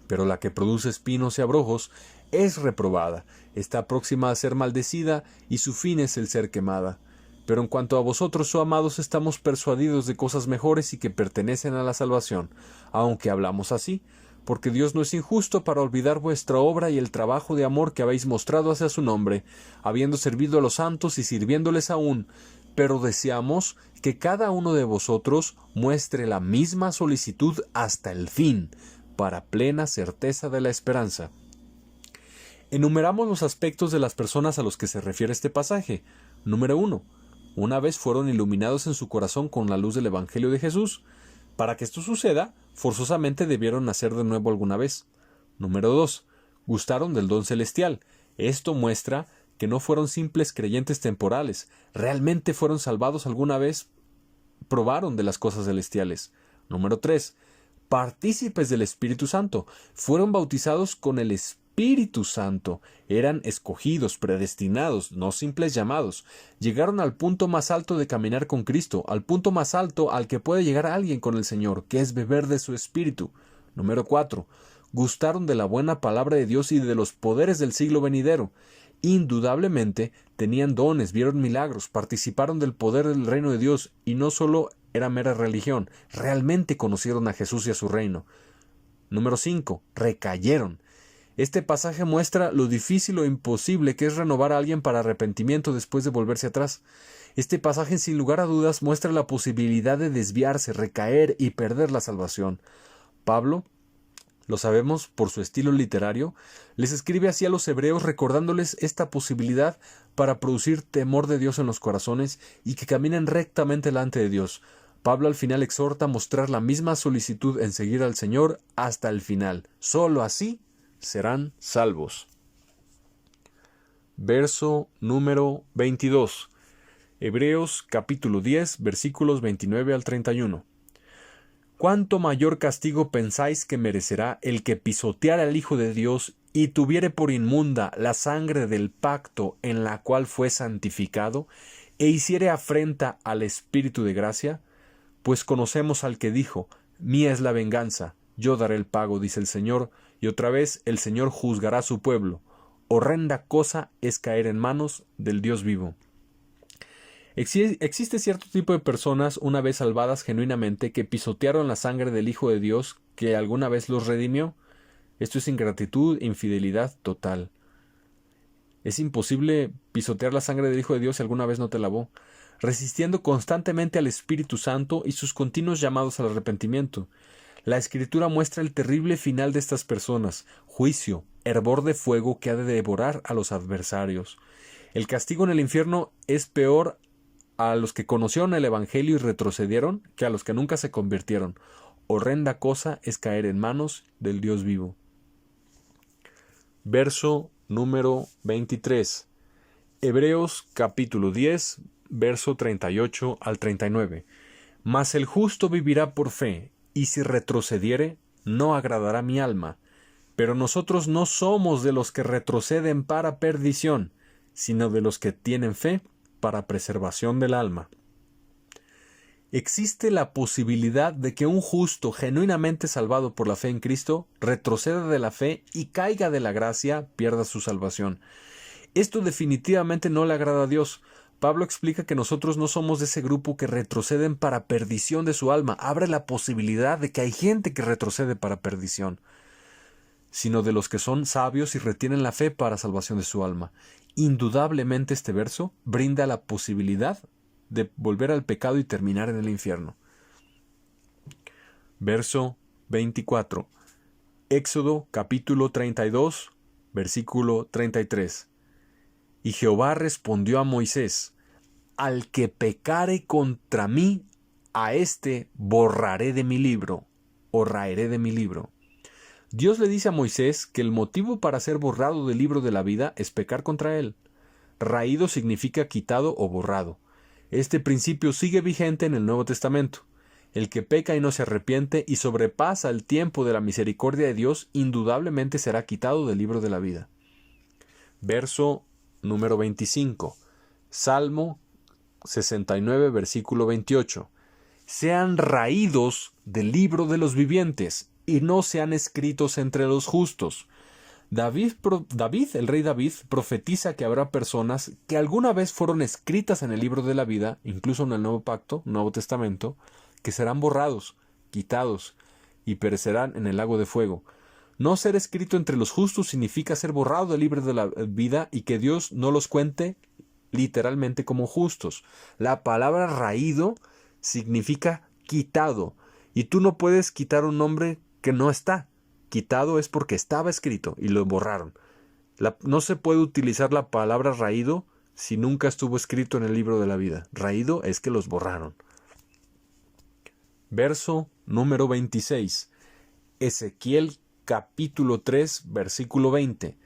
Pero la que produce espinos y abrojos es reprobada, está próxima a ser maldecida y su fin es el ser quemada. Pero en cuanto a vosotros, oh amados, estamos persuadidos de cosas mejores y que pertenecen a la salvación, aunque hablamos así, porque Dios no es injusto para olvidar vuestra obra y el trabajo de amor que habéis mostrado hacia su nombre, habiendo servido a los santos y sirviéndoles aún, pero deseamos que cada uno de vosotros muestre la misma solicitud hasta el fin, para plena certeza de la esperanza. Enumeramos los aspectos de las personas a los que se refiere este pasaje. Número 1. Una vez fueron iluminados en su corazón con la luz del Evangelio de Jesús. Para que esto suceda, forzosamente debieron nacer de nuevo alguna vez. Número 2. Gustaron del don celestial. Esto muestra que no fueron simples creyentes temporales. Realmente fueron salvados alguna vez. Probaron de las cosas celestiales. Número 3. Partícipes del Espíritu Santo. Fueron bautizados con el Espíritu Santo. Eran escogidos, predestinados, no simples llamados. Llegaron al punto más alto de caminar con Cristo, al punto más alto al que puede llegar alguien con el Señor, que es beber de su Espíritu. Número 4. Gustaron de la buena palabra de Dios y de los poderes del siglo venidero. Indudablemente tenían dones, vieron milagros, participaron del poder del reino de Dios, y no solo era mera religión, realmente conocieron a Jesús y a su reino. Número 5. Recayeron. Este pasaje muestra lo difícil o imposible que es renovar a alguien para arrepentimiento después de volverse atrás. Este pasaje, sin lugar a dudas, muestra la posibilidad de desviarse, recaer y perder la salvación. Pablo, lo sabemos por su estilo literario, les escribe así a los hebreos recordándoles esta posibilidad para producir temor de Dios en los corazones y que caminen rectamente delante de Dios. Pablo al final exhorta a mostrar la misma solicitud en seguir al Señor hasta el final. Solo así serán salvos. Verso número 22. Hebreos capítulo 10, versículos 29 al 31. ¿Cuánto mayor castigo pensáis que merecerá el que pisoteara al Hijo de Dios y tuviere por inmunda la sangre del pacto en la cual fue santificado, e hiciere afrenta al Espíritu de gracia? Pues conocemos al que dijo: Mía es la venganza, yo daré el pago, dice el Señor, y otra vez el Señor juzgará a su pueblo. Horrenda cosa es caer en manos del Dios vivo. Existe cierto tipo de personas, una vez salvadas genuinamente, que pisotearon la sangre del Hijo de Dios que alguna vez los redimió. Esto es ingratitud e infidelidad total. Es imposible pisotear la sangre del Hijo de Dios si alguna vez no te lavó, resistiendo constantemente al Espíritu Santo y sus continuos llamados al arrepentimiento. La Escritura muestra el terrible final de estas personas: juicio, hervor de fuego que ha de devorar a los adversarios. El castigo en el infierno es peor a los que conocieron el Evangelio y retrocedieron que a los que nunca se convirtieron. Horrenda cosa es caer en manos del Dios vivo. Verso número 23. Hebreos capítulo 10, verso 38 al 39. Mas el justo vivirá por fe, y si retrocediere, no agradará mi alma. Pero nosotros no somos de los que retroceden para perdición, sino de los que tienen fe para preservación del alma. Existe la posibilidad de que un justo genuinamente salvado por la fe en Cristo retroceda de la fe y caiga de la gracia, pierda su salvación. Esto definitivamente no le agrada a Dios. Pablo explica que nosotros no somos de ese grupo que retroceden para perdición de su alma. Abre la posibilidad de que hay gente que retrocede para perdición, sino de los que son sabios y retienen la fe para salvación de su alma. Indudablemente este verso brinda la posibilidad de volver al pecado y terminar en el infierno. Verso 24. Éxodo capítulo 32, versículo 33. Y Jehová respondió a Moisés: Al que pecare contra mí, a éste borraré de mi libro, o raeré de mi libro. Dios le dice a Moisés que el motivo para ser borrado del libro de la vida es pecar contra él. Raído significa quitado o borrado. Este principio sigue vigente en el Nuevo Testamento. El que peca y no se arrepiente y sobrepasa el tiempo de la misericordia de Dios, indudablemente será quitado del libro de la vida. Verso número 25. Salmo 69, versículo 28. Sean raídos del libro de los vivientes y no sean escritos entre los justos. David, el rey David, profetiza que habrá personas que alguna vez fueron escritas en el libro de la vida, incluso en el Nuevo Pacto, Nuevo Testamento, que serán borrados, quitados y perecerán en el lago de fuego. No ser escrito entre los justos significa ser borrado del libro de la vida y que Dios no los cuente literalmente como justos. La palabra raído significa quitado, y tú no puedes quitar un nombre que no está. Quitado es porque estaba escrito y lo borraron. No se puede utilizar la palabra raído si nunca estuvo escrito en el libro de la vida. Raído es que los borraron. Verso número 26. Ezequiel capítulo 3, versículo 20.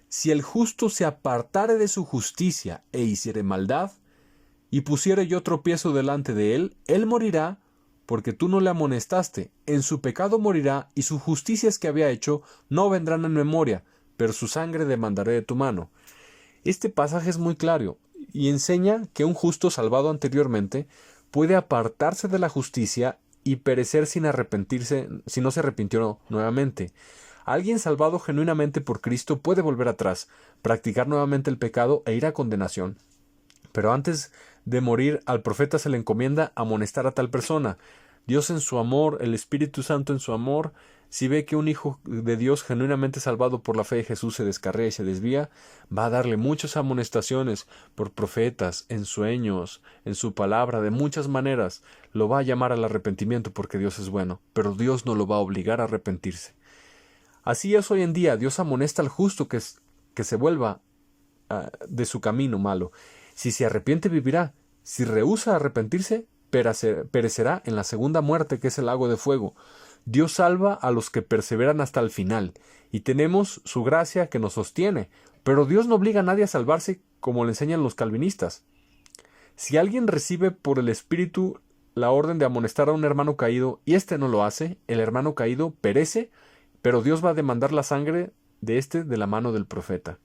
Si el justo se apartare de su justicia e hiciere maldad, y pusiere yo tropiezo delante de él, él morirá, porque tú no le amonestaste. En su pecado morirá, y sus justicias que había hecho no vendrán en memoria, pero su sangre demandaré de tu mano. Este pasaje es muy claro y enseña que un justo salvado anteriormente puede apartarse de la justicia y perecer sin arrepentirse, si no se arrepintió nuevamente. Alguien salvado genuinamente por Cristo puede volver atrás, practicar nuevamente el pecado e ir a condenación. Pero antes de morir, al profeta se le encomienda amonestar a tal persona. Dios en su amor, el Espíritu Santo en su amor, si ve que un hijo de Dios genuinamente salvado por la fe de Jesús se descarría y se desvía, va a darle muchas amonestaciones por profetas, en sueños, en su palabra, de muchas maneras. Lo va a llamar al arrepentimiento porque Dios es bueno, pero Dios no lo va a obligar a arrepentirse. Así es hoy en día, Dios amonesta al justo que se vuelva de su camino malo. Si se arrepiente, vivirá. Si rehúsa arrepentirse, perecerá en la segunda muerte, que es el lago de fuego. Dios salva a los que perseveran hasta el final, y tenemos su gracia que nos sostiene, pero Dios no obliga a nadie a salvarse como le enseñan los calvinistas. Si alguien recibe por el Espíritu la orden de amonestar a un hermano caído, y éste no lo hace, el hermano caído perece, pero Dios va a demandar la sangre de éste de la mano del profeta.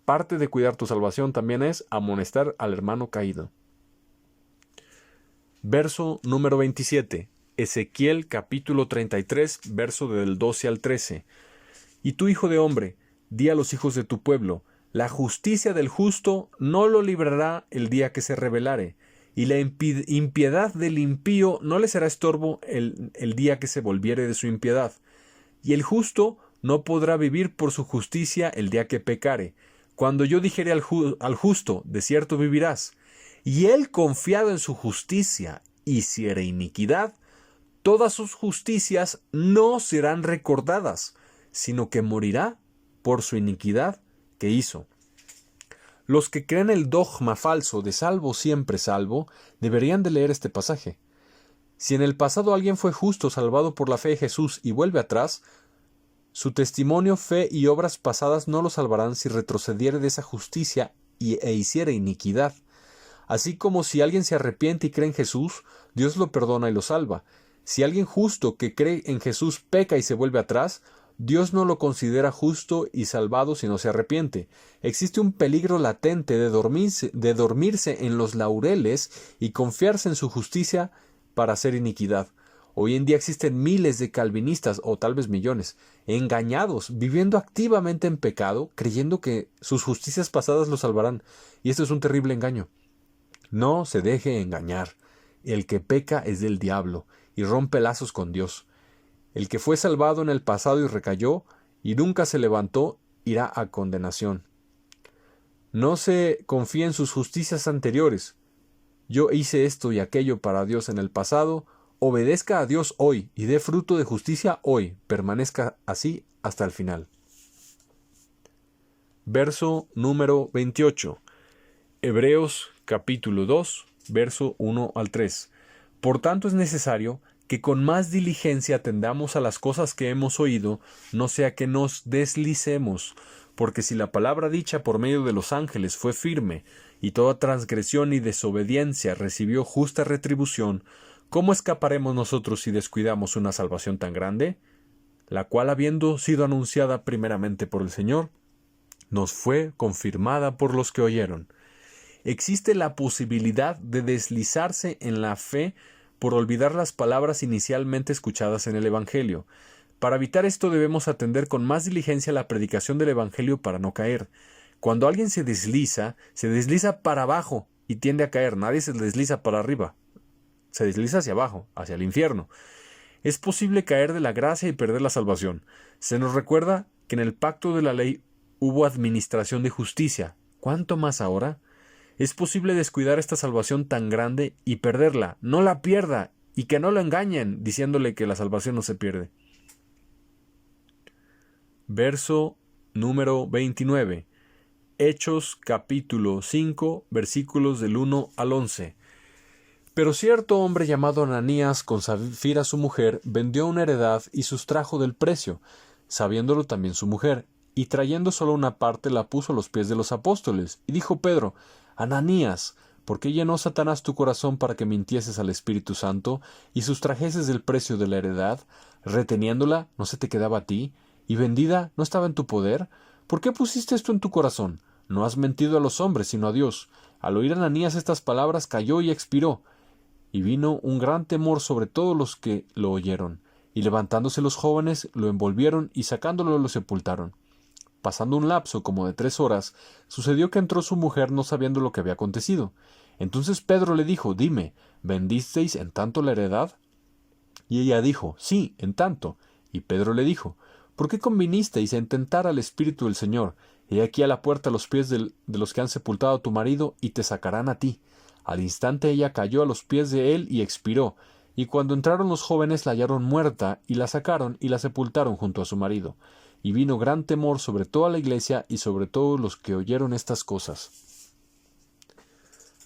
Parte de cuidar tu salvación también es amonestar al hermano caído. Verso número 27. Ezequiel capítulo 33, verso del 12 al 13. Y tú, hijo de hombre, di a los hijos de tu pueblo, la justicia del justo no lo librará el día que se rebelare, y la impiedad del impío no le será estorbo el día que se volviere de su impiedad. Y el justo no podrá vivir por su justicia el día que pecare. Cuando yo dijere al justo, de cierto vivirás, y él confiado en su justicia hiciere iniquidad, todas sus justicias no serán recordadas, sino que morirá por su iniquidad que hizo. Los que creen el dogma falso de salvo siempre salvo, deberían de leer este pasaje. Si en el pasado alguien fue justo salvado por la fe de Jesús y vuelve atrás, su testimonio, fe y obras pasadas no lo salvarán si retrocediere de esa justicia e hiciere iniquidad. Así como si alguien se arrepiente y cree en Jesús, Dios lo perdona y lo salva. Si alguien justo que cree en Jesús peca y se vuelve atrás, Dios no lo considera justo y salvado si no se arrepiente. Existe un peligro latente de dormirse en los laureles y confiarse en su justicia para hacer iniquidad. Hoy en día existen miles de calvinistas, o tal vez millones, engañados, viviendo activamente en pecado, creyendo que sus justicias pasadas lo salvarán. Y esto es un terrible engaño. No se deje engañar. El que peca es del diablo y rompe lazos con Dios. El que fue salvado en el pasado y recayó y nunca se levantó, irá a condenación. No se confíe en sus justicias anteriores. Yo hice esto y aquello para Dios en el pasado. Obedezca a Dios hoy y dé fruto de justicia hoy. Permanezca así hasta el final. Verso número 28. Hebreos capítulo 2, verso 1 al 3. Por tanto es necesario que con más diligencia atendamos a las cosas que hemos oído, no sea que nos deslicemos, porque si la palabra dicha por medio de los ángeles fue firme, y toda transgresión y desobediencia recibió justa retribución, ¿cómo escaparemos nosotros si descuidamos una salvación tan grande? La cual, habiendo sido anunciada primeramente por el Señor, nos fue confirmada por los que oyeron. Existe la posibilidad de deslizarse en la fe por olvidar las palabras inicialmente escuchadas en el Evangelio. Para evitar esto debemos atender con más diligencia la predicación del Evangelio para no caer. Cuando alguien se desliza para abajo y tiende a caer. Nadie se desliza para arriba. Se desliza hacia abajo, hacia el infierno. Es posible caer de la gracia y perder la salvación. Se nos recuerda que en el pacto de la ley hubo administración de justicia. ¿Cuánto más ahora? Es posible descuidar esta salvación tan grande y perderla. No la pierda y que no lo engañen diciéndole que la salvación no se pierde. Verso número 29. Hechos capítulo 5, versículos del 1 al 11. Pero cierto hombre llamado Ananías, con Safira su mujer, vendió una heredad y sustrajo del precio, sabiéndolo también su mujer, y trayendo solo una parte la puso a los pies de los apóstoles. Y dijo Pedro: Ananías, ¿por qué llenó Satanás tu corazón para que mintieses al Espíritu Santo y sustrajeses del precio de la heredad? Reteniéndola, ¿no se te quedaba a ti? ¿Y vendida no estaba en tu poder? ¿Por qué pusiste esto en tu corazón? No has mentido a los hombres, sino a Dios. Al oír Ananías estas palabras, cayó y expiró. Y vino un gran temor sobre todos los que lo oyeron. Y levantándose los jóvenes, lo envolvieron y sacándolo lo sepultaron. Pasando un lapso como de 3 horas, sucedió que entró su mujer no sabiendo lo que había acontecido. Entonces Pedro le dijo, dime, ¿vendisteis en tanto la heredad? Y ella dijo, sí, en tanto. Y Pedro le dijo, ¿por qué convinisteis en tentar al Espíritu del Señor? He aquí a la puerta los pies de los que han sepultado a tu marido, y te sacarán a ti. Al instante ella cayó a los pies de él y expiró. Y cuando entraron los jóvenes la hallaron muerta, y la sacaron y la sepultaron junto a su marido. Y vino gran temor sobre toda la iglesia y sobre todos los que oyeron estas cosas.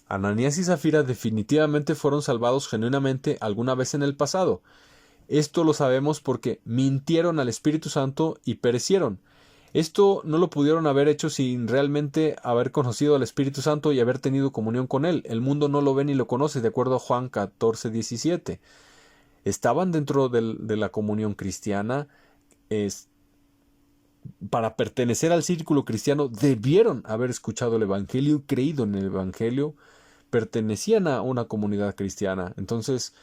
Ananías y Zafira definitivamente fueron salvados genuinamente alguna vez en el pasado. Esto lo sabemos porque mintieron al Espíritu Santo y perecieron. Esto no lo pudieron haber hecho sin realmente haber conocido al Espíritu Santo y haber tenido comunión con Él. El mundo no lo ve ni lo conoce, de acuerdo a Juan 14:17. Estaban dentro de la comunión cristiana. Para pertenecer al círculo cristiano debieron haber escuchado el Evangelio, creído en el Evangelio, pertenecían a una comunidad cristiana. Entonces,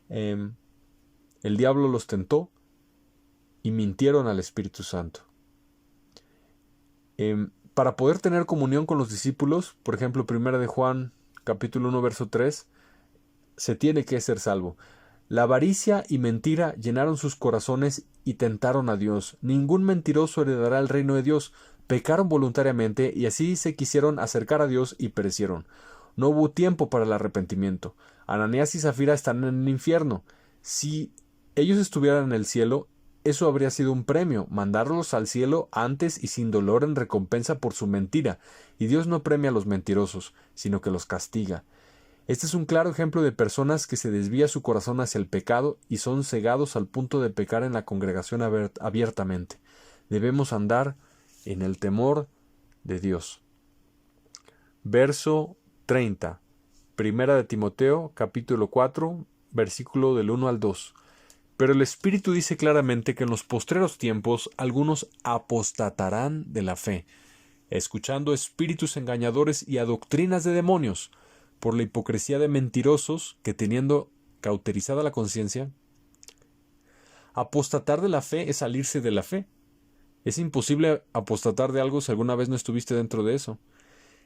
el diablo los tentó y mintieron al Espíritu Santo. Para poder tener comunión con los discípulos, por ejemplo, 1 de Juan, capítulo 1, verso 3, se tiene que ser salvo. La avaricia y mentira llenaron sus corazones y tentaron a Dios. Ningún mentiroso heredará el reino de Dios. Pecaron voluntariamente y así se quisieron acercar a Dios y perecieron. No hubo tiempo para el arrepentimiento. Ananías y Zafira están en el infierno. Si ellos estuvieran en el cielo, eso habría sido un premio, mandarlos al cielo antes y sin dolor en recompensa por su mentira. Y Dios no premia a los mentirosos, sino que los castiga. Este es un claro ejemplo de personas que se desvía su corazón hacia el pecado y son cegados al punto de pecar en la congregación abiertamente. Debemos andar en el temor de Dios. Verso 30. Primera de Timoteo, capítulo 4, versículo del 1 al 2. Pero el Espíritu dice claramente que en los postreros tiempos algunos apostatarán de la fe, escuchando espíritus engañadores y a doctrinas de demonios, por la hipocresía de mentirosos que, teniendo cauterizada la conciencia, apostatar de la fe es salirse de la fe. Es imposible apostatar de algo si alguna vez no estuviste dentro de eso.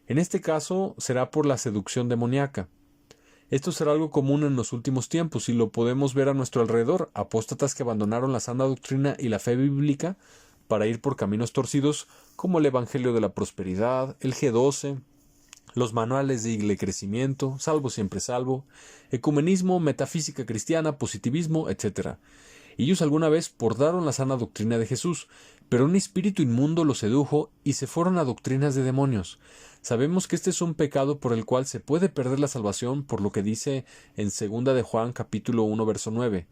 En este caso será por la seducción demoníaca. Esto será algo común en los últimos tiempos y lo podemos ver a nuestro alrededor, apóstatas que abandonaron la sana doctrina y la fe bíblica para ir por caminos torcidos como el Evangelio de la Prosperidad, el G12, los manuales de Iglesia Crecimiento, Salvo Siempre Salvo, ecumenismo, metafísica cristiana, positivismo, etc. Ellos alguna vez portaron la sana doctrina de Jesús, pero un espíritu inmundo los sedujo y se fueron a doctrinas de demonios. Sabemos que este es un pecado por el cual se puede perder la salvación, por lo que dice en 2 de Juan capítulo 1 verso 9.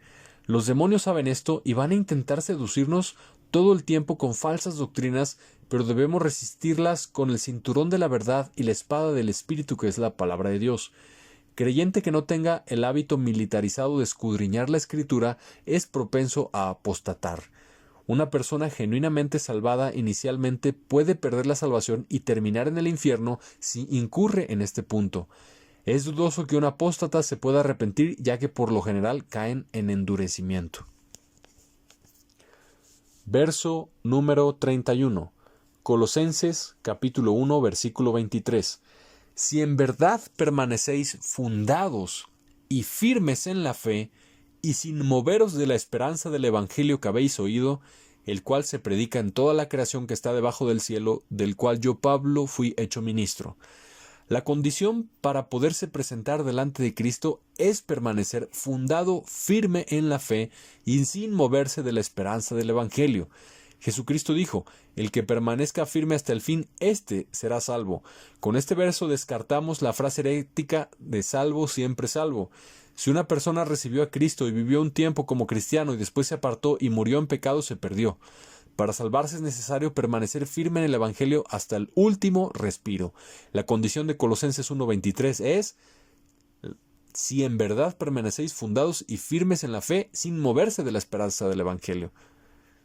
Los demonios saben esto y van a intentar seducirnos todo el tiempo con falsas doctrinas, pero debemos resistirlas con el cinturón de la verdad y la espada del Espíritu, que es la palabra de Dios. Creyente que no tenga el hábito militarizado de escudriñar la Escritura es propenso a apostatar. Una persona genuinamente salvada inicialmente puede perder la salvación y terminar en el infierno si incurre en este punto. Es dudoso que un apóstata se pueda arrepentir, ya que por lo general caen en endurecimiento. Verso número 31. Colosenses capítulo 1 versículo 23. Si en verdad permanecéis fundados y firmes en la fe, y sin moveros de la esperanza del Evangelio que habéis oído, el cual se predica en toda la creación que está debajo del cielo, del cual yo, Pablo, fui hecho ministro. La condición para poderse presentar delante de Cristo es permanecer fundado firme en la fe y sin moverse de la esperanza del Evangelio. Jesucristo dijo, el que permanezca firme hasta el fin, éste será salvo. Con este verso descartamos la frase herética de salvo, siempre salvo. Si una persona recibió a Cristo y vivió un tiempo como cristiano y después se apartó y murió en pecado, se perdió. Para salvarse es necesario permanecer firme en el Evangelio hasta el último respiro. La condición de Colosenses 1:23 es: si en verdad permanecéis fundados y firmes en la fe, sin moverse de la esperanza del Evangelio.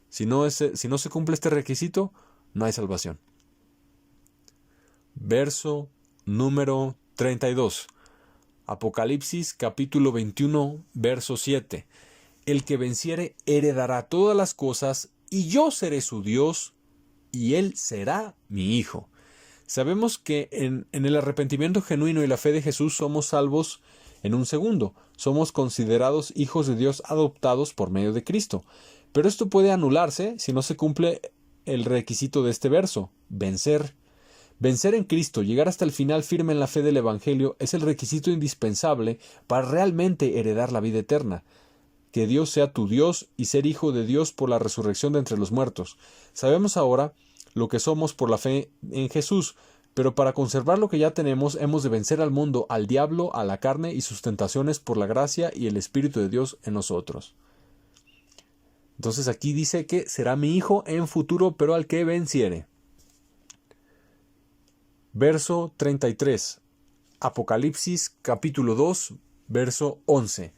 Si no se cumple este requisito, no hay salvación. Verso número 32. Apocalipsis capítulo 21, verso 7. El que venciere heredará todas las cosas, y yo seré su Dios, y él será mi hijo. Sabemos que en el arrepentimiento genuino y la fe de Jesús somos salvos en un segundo. Somos considerados hijos de Dios adoptados por medio de Cristo. Pero esto puede anularse si no se cumple el requisito de este verso: vencer. Vencer en Cristo, llegar hasta el final firme en la fe del Evangelio, es el requisito indispensable para realmente heredar la vida eterna. Que Dios sea tu Dios y ser hijo de Dios por la resurrección de entre los muertos. Sabemos ahora lo que somos por la fe en Jesús, pero para conservar lo que ya tenemos hemos de vencer al mundo, al diablo, a la carne y sus tentaciones por la gracia y el Espíritu de Dios en nosotros. Entonces aquí dice que será mi hijo en futuro, pero al que venciere. Verso 33. Apocalipsis capítulo 2, verso 11.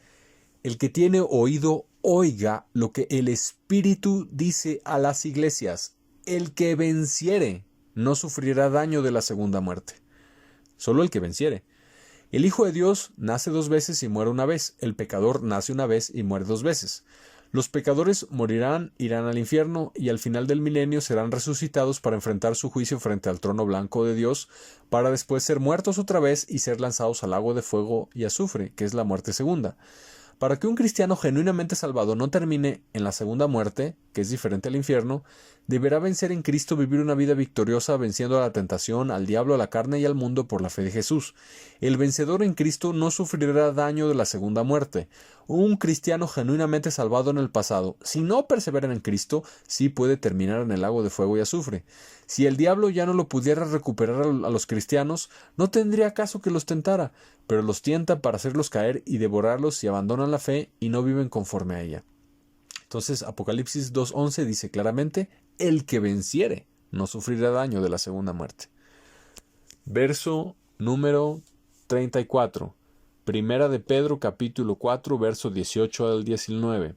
El que tiene oído, oiga lo que el Espíritu dice a las iglesias. El que venciere no sufrirá daño de la segunda muerte. Solo el que venciere. El Hijo de Dios nace 2 veces y muere una vez. El pecador nace una vez y muere 2 veces. Los pecadores morirán, irán al infierno, y al final del milenio serán resucitados para enfrentar su juicio frente al trono blanco de Dios, para después ser muertos otra vez y ser lanzados al lago de fuego y azufre, que es la muerte segunda. Para que un cristiano genuinamente salvado no termine en la segunda muerte, que es diferente al infierno, deberá vencer en Cristo, vivir una vida victoriosa venciendo a la tentación, al diablo, a la carne y al mundo por la fe de Jesús. El vencedor en Cristo no sufrirá daño de la segunda muerte. Un cristiano genuinamente salvado en el pasado, si no persevera en Cristo, sí puede terminar en el lago de fuego y azufre. Si el diablo ya no lo pudiera recuperar a los cristianos, no tendría caso que los tentara, pero los tienta para hacerlos caer y devorarlos si abandonan la fe y no viven conforme a ella. Entonces Apocalipsis 2:11 dice claramente: el que venciere no sufrirá daño de la segunda muerte. Verso número 34. Primera de Pedro capítulo 4, verso 18 al 19.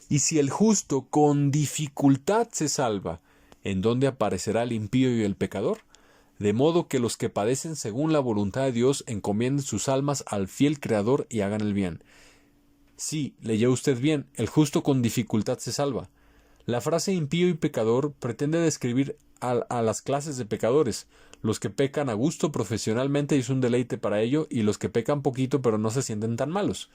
Y si el justo con dificultad se salva, ¿en dónde aparecerá el impío y el pecador? De modo que los que padecen según la voluntad de Dios encomienden sus almas al fiel Creador y hagan el bien. Sí, leyó usted bien, el justo con dificultad se salva. La frase impío y pecador pretende describir a las clases de pecadores, los que pecan a gusto profesionalmente y es un deleite para ello, y los que pecan poquito pero no se sienten tan malos.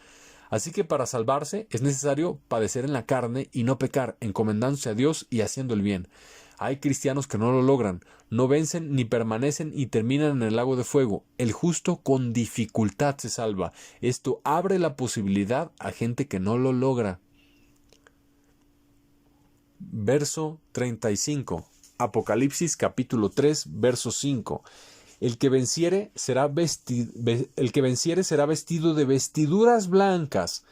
Así que para salvarse es necesario padecer en la carne y no pecar, encomendándose a Dios y haciendo el bien. Hay cristianos que no lo logran, no vencen ni permanecen y terminan en el lago de fuego. El justo con dificultad se salva. Esto abre la posibilidad a gente que no lo logra. Verso 35. Apocalipsis capítulo 3, verso 5. El que venciere será vestido de vestiduras blancas,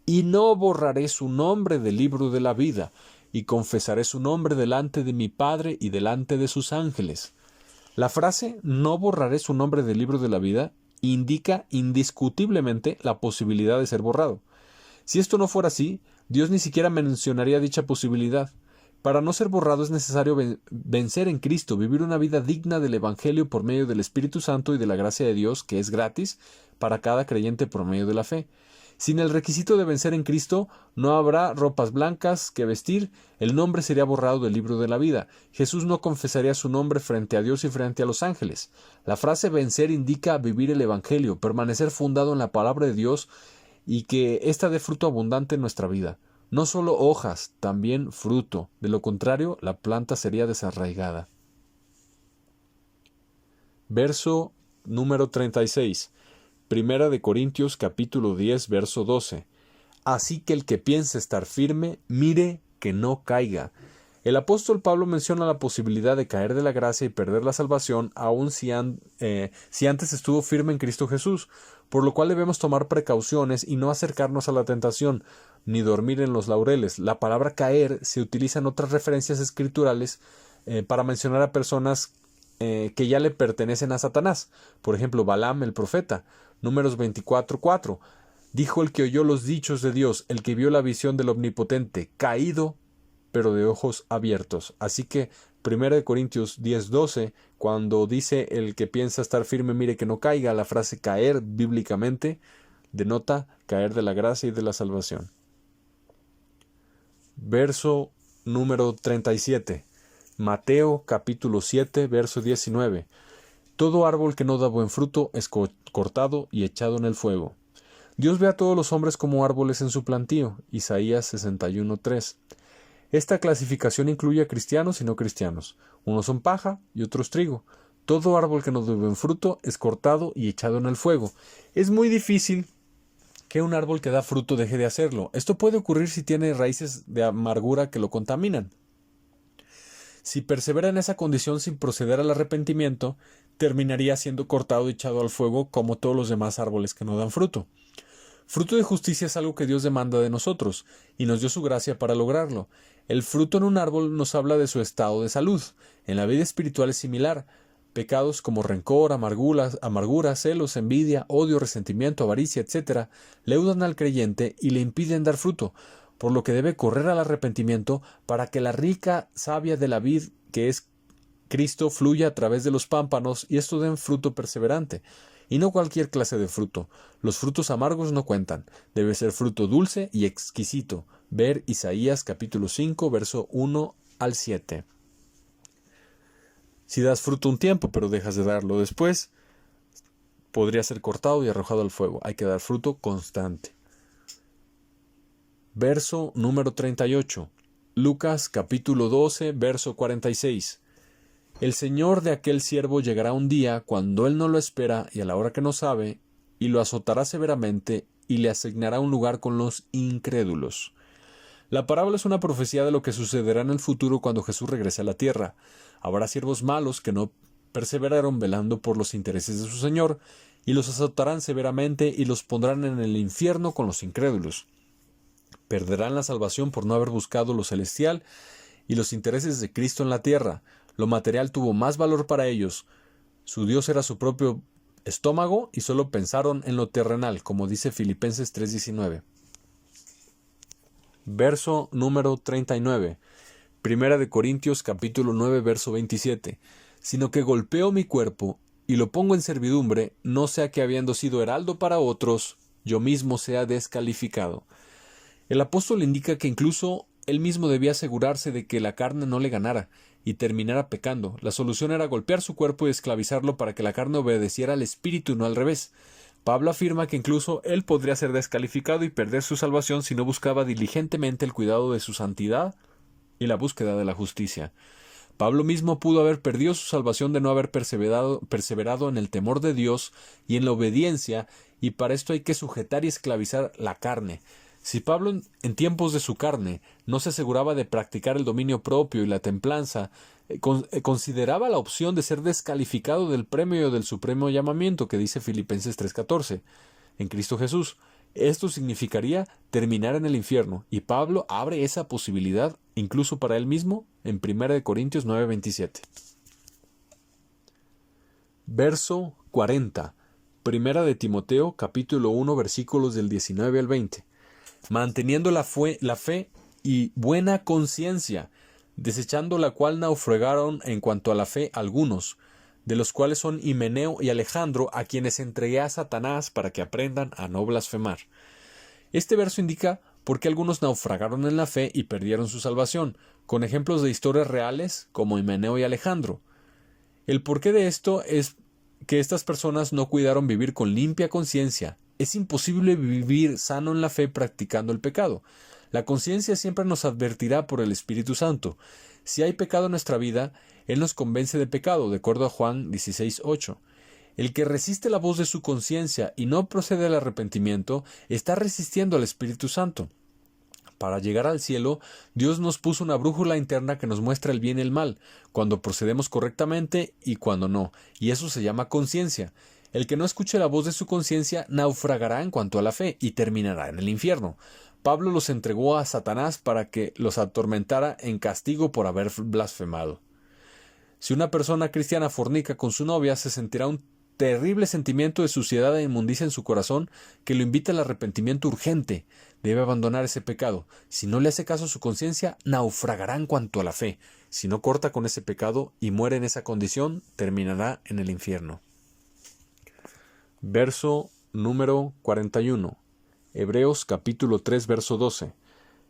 y no borraré su nombre del libro de la vida, y confesaré su nombre delante de mi Padre y delante de sus ángeles. La frase no borraré su nombre del libro de la vida indica indiscutiblemente la posibilidad de ser borrado. Si esto no fuera así, Dios ni siquiera mencionaría dicha posibilidad. Para no ser borrado es necesario vencer en Cristo, vivir una vida digna del Evangelio por medio del Espíritu Santo y de la gracia de Dios, que es gratis para cada creyente por medio de la fe. Sin el requisito de vencer en Cristo, no habrá ropas blancas que vestir, el nombre sería borrado del libro de la vida. Jesús no confesaría su nombre frente a Dios y frente a los ángeles. La frase vencer indica vivir el Evangelio, permanecer fundado en la palabra de Dios y que ésta dé fruto abundante en nuestra vida. No solo hojas, también fruto. De lo contrario, la planta sería desarraigada. Verso número 36. Primera de Corintios capítulo 10, verso 12. Así que el que piense estar firme, mire que no caiga. El apóstol Pablo menciona la posibilidad de caer de la gracia y perder la salvación, aun si antes estuvo firme en Cristo Jesús, por lo cual debemos tomar precauciones y no acercarnos a la tentación, ni dormir en los laureles. La palabra caer se utiliza en otras referencias escriturales para mencionar a personas que ya le pertenecen a Satanás. Por ejemplo, Balaam el profeta, Números 24:4. Dijo el que oyó los dichos de Dios, el que vio la visión del Omnipotente, caído pero de ojos abiertos. Así que 1 Corintios 10:12, cuando dice el que piensa estar firme, mire que no caiga, la frase caer bíblicamente denota caer de la gracia y de la salvación. Verso número 37. Mateo capítulo 7, verso 19. Todo árbol que no da buen fruto es cortado y echado en el fuego. Dios ve a todos los hombres como árboles en su plantío. Isaías 61:3. Esta clasificación incluye a cristianos y no cristianos. Unos son paja y otros trigo. Todo árbol que no da buen fruto es cortado y echado en el fuego. Es muy difícil que un árbol que da fruto deje de hacerlo. Esto puede ocurrir si tiene raíces de amargura que lo contaminan. Si persevera en esa condición sin proceder al arrepentimiento, terminaría siendo cortado y echado al fuego como todos los demás árboles que no dan fruto. Fruto de justicia es algo que Dios demanda de nosotros, y nos dio su gracia para lograrlo. El fruto en un árbol nos habla de su estado de salud. En la vida espiritual es similar. Pecados como rencor, amargura, celos, envidia, odio, resentimiento, avaricia, etc., leudan al creyente y le impiden dar fruto, por lo que debe correr al arrepentimiento para que la rica savia de la vid, que es Cristo, fluya a través de los pámpanos y esto den fruto perseverante. Y no cualquier clase de fruto. Los frutos amargos no cuentan. Debe ser fruto dulce y exquisito. Ver Isaías capítulo 5, verso 1 al 7. Si das fruto un tiempo, pero dejas de darlo después, podría ser cortado y arrojado al fuego. Hay que dar fruto constante. Verso número 38. Lucas capítulo 12, verso 46. El señor de aquel siervo llegará un día cuando él no lo espera y a la hora que no sabe, y lo azotará severamente y le asignará un lugar con los incrédulos. La parábola es una profecía de lo que sucederá en el futuro cuando Jesús regrese a la tierra. Habrá siervos malos que no perseveraron velando por los intereses de su señor, y los azotarán severamente y los pondrán en el infierno con los incrédulos. Perderán la salvación por no haber buscado lo celestial y los intereses de Cristo en la tierra. Lo material tuvo más valor para ellos. Su Dios era su propio estómago y solo pensaron en lo terrenal, como dice Filipenses 3:19. Verso número 39. Primera de Corintios capítulo 9, verso 27. Sino que golpeo mi cuerpo y lo pongo en servidumbre, no sea que habiendo sido heraldo para otros, yo mismo sea descalificado. El apóstol indica que incluso él mismo debía asegurarse de que la carne no le ganara y terminara pecando. La solución era golpear su cuerpo y esclavizarlo para que la carne obedeciera al espíritu y no al revés. Pablo afirma que incluso él podría ser descalificado y perder su salvación si no buscaba diligentemente el cuidado de su santidad y la búsqueda de la justicia. Pablo mismo pudo haber perdido su salvación de no haber perseverado en el temor de Dios y en la obediencia, y para esto hay que sujetar y esclavizar la carne. Si Pablo en tiempos de su carne no se aseguraba de practicar el dominio propio y la templanza, consideraba la opción de ser descalificado del premio del supremo llamamiento que dice Filipenses 3:14 en Cristo Jesús. Esto significaría terminar en el infierno, y Pablo abre esa posibilidad incluso para él mismo en 1 Corintios 9:27. Verso 40. Primera de Timoteo capítulo 1 versículos del 19 al 20. Manteniendo la fe y buena conciencia, desechando la cual naufragaron en cuanto a la fe algunos, de los cuales son Himeneo y Alejandro, a quienes entregué a Satanás para que aprendan a no blasfemar. Este verso indica por qué algunos naufragaron en la fe y perdieron su salvación, con ejemplos de historias reales como Himeneo y Alejandro. El porqué de esto es que estas personas no cuidaron vivir con limpia conciencia. Es imposible vivir sano en la fe practicando el pecado. La conciencia siempre nos advertirá por el Espíritu Santo. Si hay pecado en nuestra vida, Él nos convence de pecado, de acuerdo a Juan 16:8. El que resiste la voz de su conciencia y no procede al arrepentimiento, está resistiendo al Espíritu Santo. Para llegar al cielo, Dios nos puso una brújula interna que nos muestra el bien y el mal, cuando procedemos correctamente y cuando no, y eso se llama conciencia. El que no escuche la voz de su conciencia naufragará en cuanto a la fe y terminará en el infierno. Pablo los entregó a Satanás para que los atormentara en castigo por haber blasfemado. Si una persona cristiana fornica con su novia, se sentirá un terrible sentimiento de suciedad e inmundicia en su corazón que lo invita al arrepentimiento urgente. Debe abandonar ese pecado. Si no le hace caso a su conciencia, naufragará en cuanto a la fe. Si no corta con ese pecado y muere en esa condición, terminará en el infierno. Verso número 41. Hebreos capítulo 3, verso 12.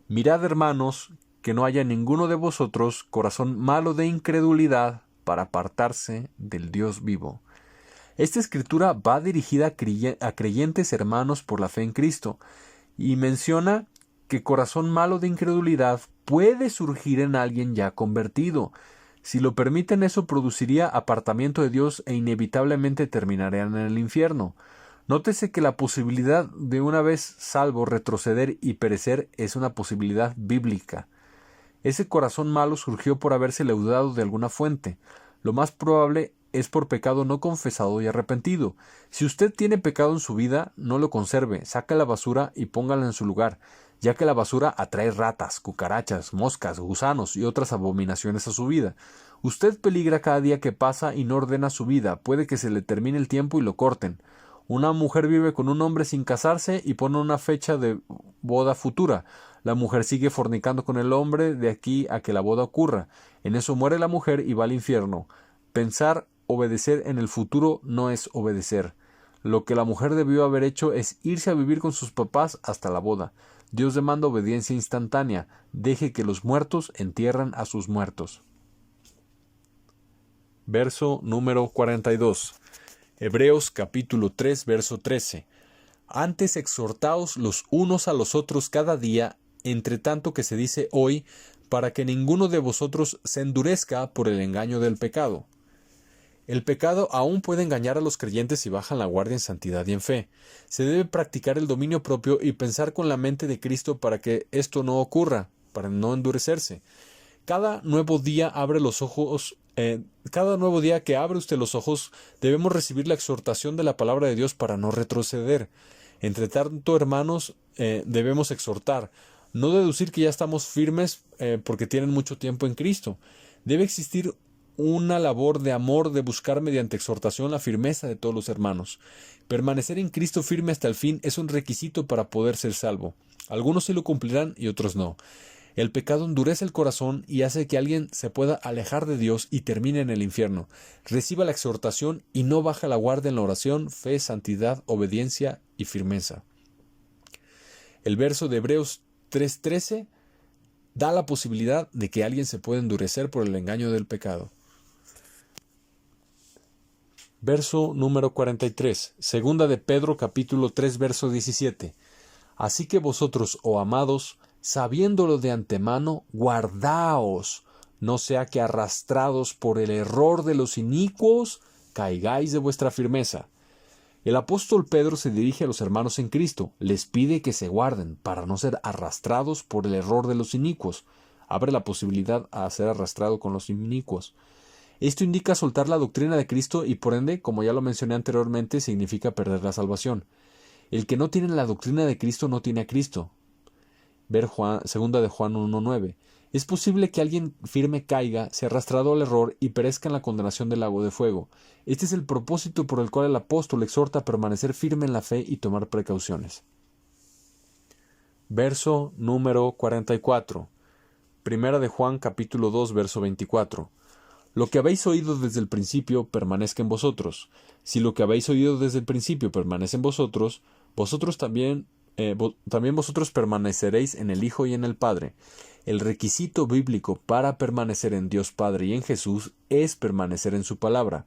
Mirad, hermanos, que no haya en ninguno de vosotros corazón malo de incredulidad para apartarse del Dios vivo. Esta escritura va dirigida a creyentes hermanos por la fe en Cristo, y menciona que corazón malo de incredulidad puede surgir en alguien ya convertido. Si lo permiten, eso produciría apartamiento de Dios e inevitablemente terminarían en el infierno. Nótese que la posibilidad de una vez salvo retroceder y perecer es una posibilidad bíblica. Ese corazón malo surgió por haberse leudado de alguna fuente. Lo más probable es por pecado no confesado y arrepentido. Si usted tiene pecado en su vida, no lo conserve, saque la basura y póngala en su lugar, ya que la basura atrae ratas, cucarachas, moscas, gusanos y otras abominaciones a su vida. Usted peligra cada día que pasa y no ordena su vida, puede que se le termine el tiempo y lo corten. Una mujer vive con un hombre sin casarse y pone una fecha de boda futura. La mujer sigue fornicando con el hombre de aquí a que la boda ocurra. En eso muere la mujer y va al infierno. Pensar obedecer en el futuro no es obedecer. Lo que la mujer debió haber hecho es irse a vivir con sus papás hasta la boda. Dios demanda obediencia instantánea. Deje que los muertos entierren a sus muertos. Verso número 42. Hebreos capítulo 3, verso 13. Antes exhortaos los unos a los otros cada día, entre tanto que se dice hoy, para que ninguno de vosotros se endurezca por el engaño del pecado. El pecado aún puede engañar a los creyentes si bajan la guardia en santidad y en fe. Se debe practicar el dominio propio y pensar con la mente de Cristo para que esto no ocurra, para no endurecerse. Cada nuevo día que abre usted los ojos, debemos recibir la exhortación de la palabra de Dios para no retroceder. Entre tanto, hermanos, debemos exhortar, no deducir que ya estamos firmes porque tienen mucho tiempo en Cristo. Debe existir una labor de amor de buscar mediante exhortación la firmeza de todos los hermanos. Permanecer en Cristo firme hasta el fin es un requisito para poder ser salvo. Algunos sí lo cumplirán y otros no. El pecado endurece el corazón y hace que alguien se pueda alejar de Dios y termine en el infierno. Reciba la exhortación y no baja la guardia en la oración, fe, santidad, obediencia y firmeza. El verso de Hebreos 3:13 da la posibilidad de que alguien se pueda endurecer por el engaño del pecado. Verso número 43. Segunda de Pedro capítulo 3 verso 17. Así que vosotros, oh amados, sabiéndolo de antemano, guardaos, no sea que arrastrados por el error de los inicuos, caigáis de vuestra firmeza. El apóstol Pedro se dirige a los hermanos en Cristo, les pide que se guarden para no ser arrastrados por el error de los inicuos. Abre la posibilidad a ser arrastrado con los inicuos. Esto indica segunda la doctrina de Cristo y por ende, como ya lo mencioné anteriormente, significa perder la salvación. El que no tiene la doctrina de Cristo no tiene a Cristo. Ver segunda de Juan 1:9. Es posible que alguien firme caiga, sea arrastrado al error y perezca en la condenación del lago de fuego. Este es el propósito por el cual el apóstol exhorta a permanecer firme en la fe y tomar precauciones. Verso número 44. Primera de Juan capítulo 2 verso 24. Lo que habéis oído desde el principio permanezca en vosotros. Si lo que habéis oído desde el principio permanece en vosotros, también vosotros permaneceréis en el Hijo y en el Padre. El requisito bíblico para permanecer en Dios Padre y en Jesús es permanecer en su palabra,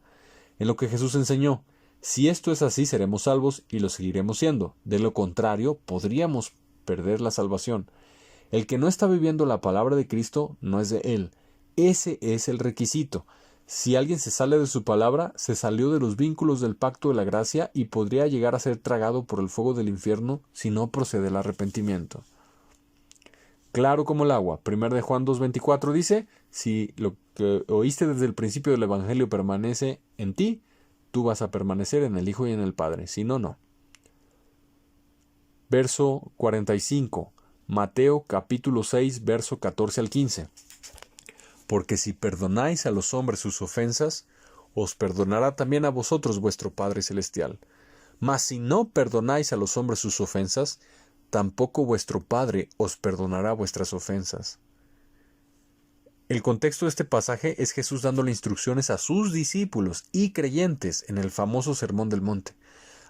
en lo que Jesús enseñó. Si esto es así, seremos salvos y lo seguiremos siendo. De lo contrario, podríamos perder la salvación. El que no está viviendo la palabra de Cristo no es de él. Ese es el requisito. Si alguien se sale de su palabra, se salió de los vínculos del pacto de la gracia y podría llegar a ser tragado por el fuego del infierno si no procede el arrepentimiento. Claro como el agua. 1 de Juan 2:24 dice, si lo que oíste desde el principio del Evangelio permanece en ti, tú vas a permanecer en el Hijo y en el Padre. Si no, no. Verso 45. Mateo capítulo 6, verso 14 al 15. Porque si perdonáis a los hombres sus ofensas, os perdonará también a vosotros vuestro Padre Celestial. Mas si no perdonáis a los hombres sus ofensas, tampoco vuestro Padre os perdonará vuestras ofensas. El contexto de este pasaje es Jesús dándole instrucciones a sus discípulos y creyentes en el famoso Sermón del Monte,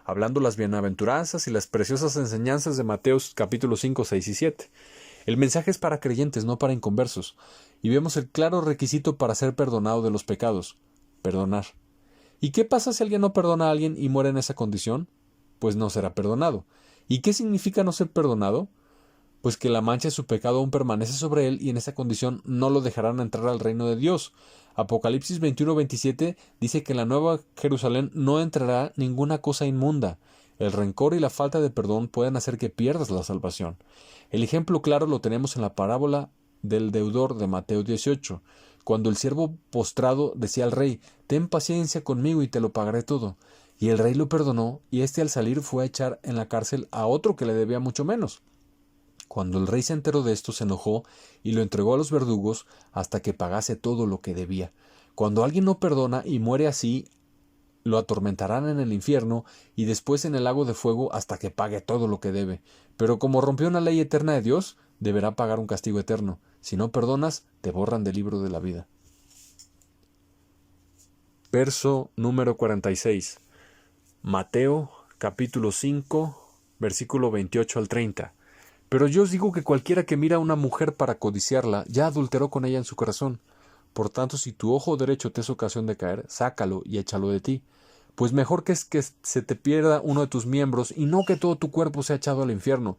hablando las bienaventuranzas y las preciosas enseñanzas de Mateo capítulos 5, 6 y 7. El mensaje es para creyentes, no para inconversos, y vemos el claro requisito para ser perdonado de los pecados: perdonar. ¿Y qué pasa si alguien no perdona a alguien y muere en esa condición? Pues no será perdonado. ¿Y qué significa no ser perdonado? Pues que la mancha de su pecado aún permanece sobre él y en esa condición no lo dejarán entrar al reino de Dios. Apocalipsis 21-27 dice que en la nueva Jerusalén no entrará ninguna cosa inmunda. El rencor y la falta de perdón pueden hacer que pierdas la salvación. El ejemplo claro lo tenemos en la parábola del deudor de Mateo 18, cuando el siervo postrado decía al rey: «Ten paciencia conmigo y te lo pagaré todo». Y el rey lo perdonó, y éste al salir fue a echar en la cárcel a otro que le debía mucho menos. Cuando el rey se enteró de esto, se enojó y lo entregó a los verdugos hasta que pagase todo lo que debía. Cuando alguien no perdona y muere así, lo atormentarán en el infierno y después en el lago de fuego hasta que pague todo lo que debe. Pero como rompió una ley eterna de Dios, deberá pagar un castigo eterno. Si no perdonas, te borran del libro de la vida. Verso número 46. Mateo capítulo 5, versículo 28 al 30. Pero yo os digo que cualquiera que mira a una mujer para codiciarla, ya adulteró con ella en su corazón. Por tanto, si tu ojo derecho te es ocasión de caer, sácalo y échalo de ti. Pues mejor que es que se te pierda uno de tus miembros, y no que todo tu cuerpo sea echado al infierno.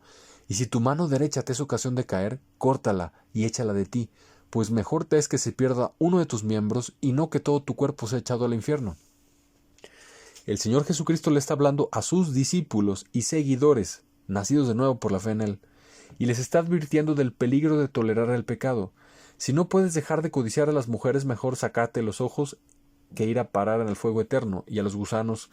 Y si tu mano derecha te es ocasión de caer, córtala y échala de ti. Pues mejor te es que se pierda uno de tus miembros, y no que todo tu cuerpo sea echado al infierno. El Señor Jesucristo le está hablando a sus discípulos y seguidores, nacidos de nuevo por la fe en Él, y les está advirtiendo del peligro de tolerar el pecado. Si no puedes dejar de codiciar a las mujeres, mejor sacate los ojos que ir a parar en el fuego eterno, y a los gusanos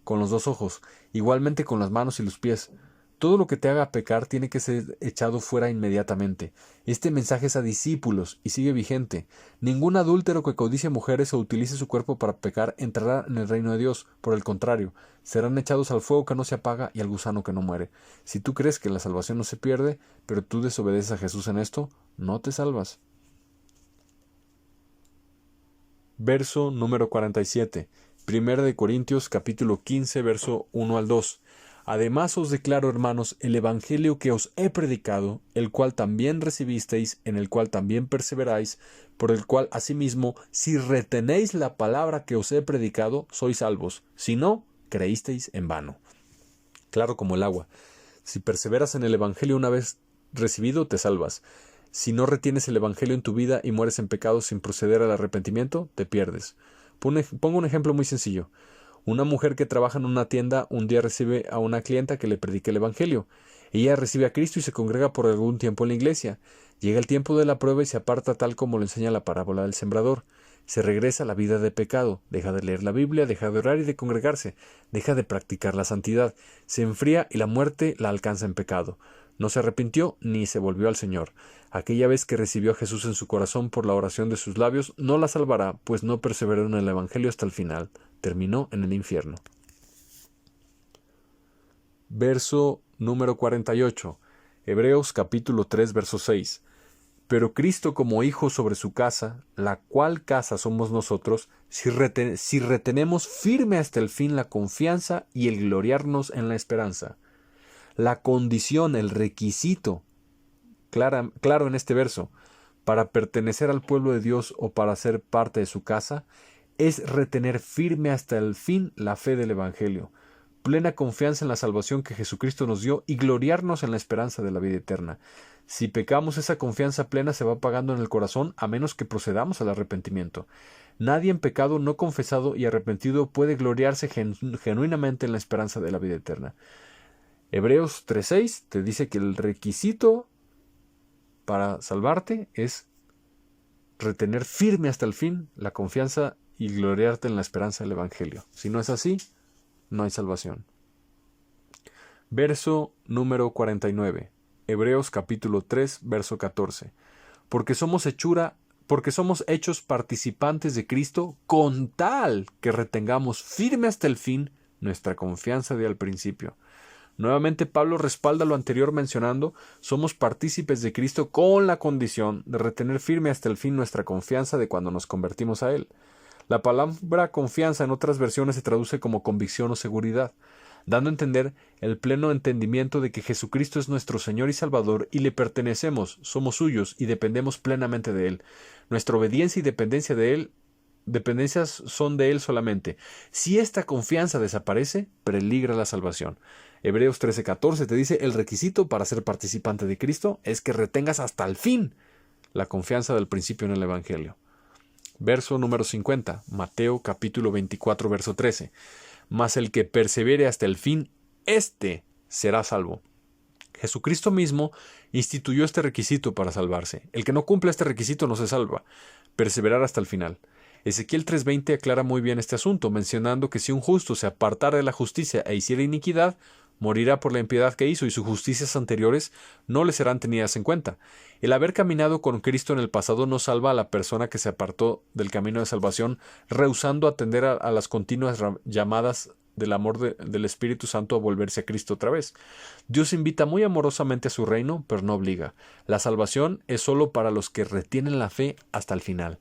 con los 2 ojos, igualmente con las manos y los pies. Todo lo que te haga pecar tiene que ser echado fuera inmediatamente. Este mensaje es a discípulos y sigue vigente. Ningún adúltero que codicie mujeres o utilice su cuerpo para pecar entrará en el reino de Dios. Por el contrario, serán echados al fuego que no se apaga y al gusano que no muere. Si tú crees que la salvación no se pierde, pero tú desobedeces a Jesús en esto, no te salvas. Verso número 47. 1 de Corintios capítulo 15, verso 1 al 2. Además os declaro, hermanos, el evangelio que os he predicado, el cual también recibisteis, en el cual también perseveráis, por el cual asimismo, si retenéis la palabra que os he predicado, sois salvos. Si no, creísteis en vano. Claro como el agua. Si perseveras en el evangelio una vez recibido, te salvas. Si no retienes el evangelio en tu vida y mueres en pecado sin proceder al arrepentimiento, te pierdes. Pongo un ejemplo muy sencillo. Una mujer que trabaja en una tienda un día recibe a una clienta que le predique el evangelio. Ella recibe a Cristo y se congrega por algún tiempo en la iglesia. Llega el tiempo de la prueba y se aparta tal como lo enseña la parábola del sembrador. Se regresa a la vida de pecado, deja de leer la Biblia, deja de orar y de congregarse, deja de practicar la santidad, se enfría y la muerte la alcanza en pecado. No se arrepintió ni se volvió al Señor. Aquella vez que recibió a Jesús en su corazón por la oración de sus labios, no la salvará, pues no perseveró en el evangelio hasta el final. Terminó en el infierno. Verso número 48. Hebreos capítulo 3, verso 6. Pero Cristo como hijo sobre su casa, la cual casa somos nosotros, si retenemos firme hasta el fin la confianza y el gloriarnos en la esperanza. La condición, el requisito, claro en este verso, para pertenecer al pueblo de Dios o para ser parte de su casa, es retener firme hasta el fin la fe del Evangelio, plena confianza en la salvación que Jesucristo nos dio y gloriarnos en la esperanza de la vida eterna. Si pecamos, esa confianza plena se va apagando en el corazón a menos que procedamos al arrepentimiento. Nadie en pecado no confesado y arrepentido puede gloriarse genuinamente en la esperanza de la vida eterna. Hebreos 3:6 te dice que el requisito para salvarte es retener firme hasta el fin la confianza y gloriarte en la esperanza del Evangelio. Si no es así, no hay salvación. Verso número 49. Hebreos capítulo 3, verso 14. Porque somos hechura porque somos hechos participantes de Cristo con tal que retengamos firme hasta el fin nuestra confianza de al principio. Nuevamente Pablo respalda lo anterior mencionando, somos partícipes de Cristo con la condición de retener firme hasta el fin nuestra confianza de cuando nos convertimos a Él. La palabra confianza en otras versiones se traduce como convicción o seguridad, dando a entender el pleno entendimiento de que Jesucristo es nuestro Señor y Salvador y le pertenecemos, somos suyos y dependemos plenamente de Él. Nuestra obediencia y dependencias son de Él solamente. Si esta confianza desaparece, peligra la salvación. Hebreos 13:14 te dice, el requisito para ser participante de Cristo es que retengas hasta el fin la confianza del principio en el Evangelio. Verso número 50, Mateo capítulo 24, verso 13. Mas el que persevere hasta el fin, éste será salvo. Jesucristo mismo instituyó este requisito para salvarse. El que no cumple este requisito no se salva. Perseverar hasta el final. Ezequiel 3:20 aclara muy bien este asunto, mencionando que si un justo se apartara de la justicia e hiciera iniquidad, morirá por la impiedad que hizo y sus justicias anteriores no le serán tenidas en cuenta. El haber caminado con Cristo en el pasado no salva a la persona que se apartó del camino de salvación, rehusando atender a las continuas llamadas del amor del Espíritu Santo a volverse a Cristo otra vez. Dios invita muy amorosamente a su reino, pero no obliga. La salvación es solo para los que retienen la fe hasta el final.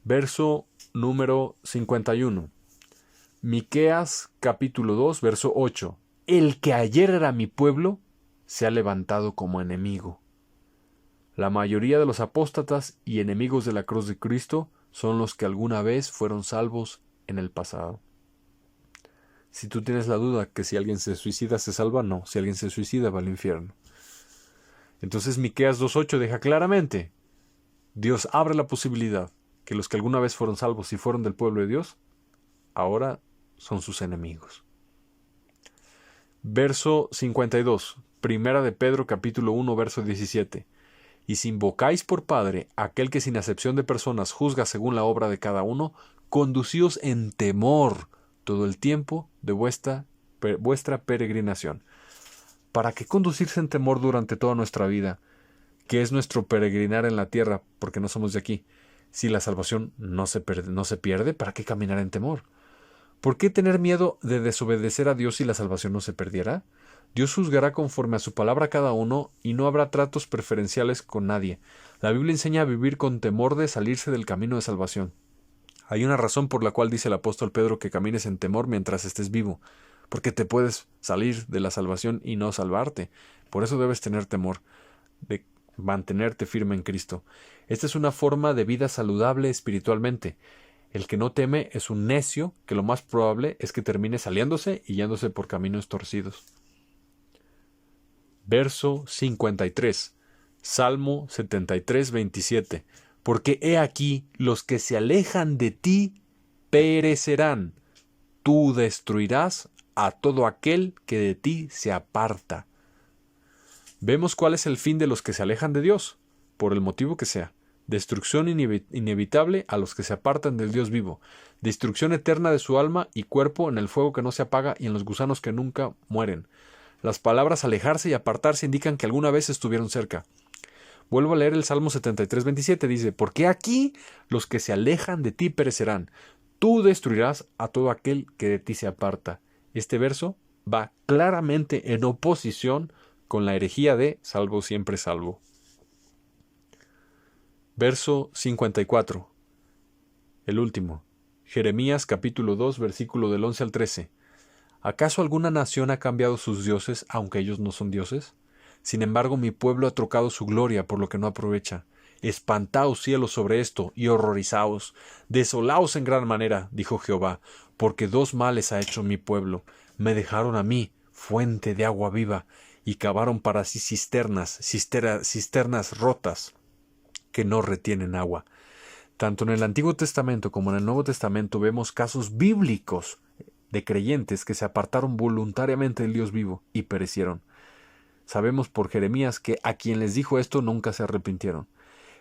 Verso número 51. Miqueas capítulo 2, verso 8. El que ayer era mi pueblo, se ha levantado como enemigo. La mayoría de los apóstatas y enemigos de la cruz de Cristo son los que alguna vez fueron salvos en el pasado. Si tú tienes la duda que si alguien se suicida se salva, no. Si alguien se suicida va al infierno. Entonces Miqueas 2:8 deja claramente, Dios abre la posibilidad que los que alguna vez fueron salvos y fueron del pueblo de Dios, ahora son sus enemigos. Verso 52, Primera de Pedro capítulo 1, verso 17. Y si invocáis por Padre aquel que sin acepción de personas juzga según la obra de cada uno, conducíos en temor todo el tiempo de vuestra peregrinación. ¿Para qué conducirse en temor durante toda nuestra vida? ¿Qué es nuestro peregrinar en la tierra? Porque no somos de aquí. Si la salvación no se pierde, ¿para qué caminar en temor? ¿Por qué tener miedo de desobedecer a Dios si la salvación no se perdiera? Dios juzgará conforme a su palabra a cada uno y no habrá tratos preferenciales con nadie. La Biblia enseña a vivir con temor de salirse del camino de salvación. Hay una razón por la cual dice el apóstol Pedro que camines en temor mientras estés vivo, porque te puedes salir de la salvación y no salvarte. Por eso debes tener temor de mantenerte firme en Cristo. Esta es una forma de vida saludable espiritualmente. El que no teme es un necio que lo más probable es que termine saliéndose y yéndose por caminos torcidos. Verso 53. Salmo 73, 27. Porque he aquí los que se alejan de ti perecerán. Tú destruirás a todo aquel que de ti se aparta. Vemos cuál es el fin de los que se alejan de Dios, por el motivo que sea. Destrucción inevitable a los que se apartan del Dios vivo, destrucción eterna de su alma y cuerpo en el fuego que no se apaga y en los gusanos que nunca mueren. Las palabras alejarse y apartarse indican que alguna vez estuvieron cerca. Vuelvo a leer el Salmo 73, 27, dice, porque aquí los que se alejan de ti perecerán, tú destruirás a todo aquel que de ti se aparta. Este verso va claramente en oposición con la herejía de salvo siempre salvo. Verso 54. El último. Jeremías capítulo 2, versículo del 11 al 13. ¿Acaso alguna nación ha cambiado sus dioses, aunque ellos no son dioses? Sin embargo, mi pueblo ha trocado su gloria por lo que no aprovecha. Espantaos cielos sobre esto, y horrorizaos. Desolaos en gran manera, dijo Jehová, porque dos males ha hecho mi pueblo. Me dejaron a mí, fuente de agua viva, y cavaron para sí cisternas rotas, que no retienen agua. Tanto en el Antiguo Testamento como en el Nuevo Testamento vemos casos bíblicos de creyentes que se apartaron voluntariamente del Dios vivo y perecieron. Sabemos por Jeremías que a quien les dijo esto nunca se arrepintieron.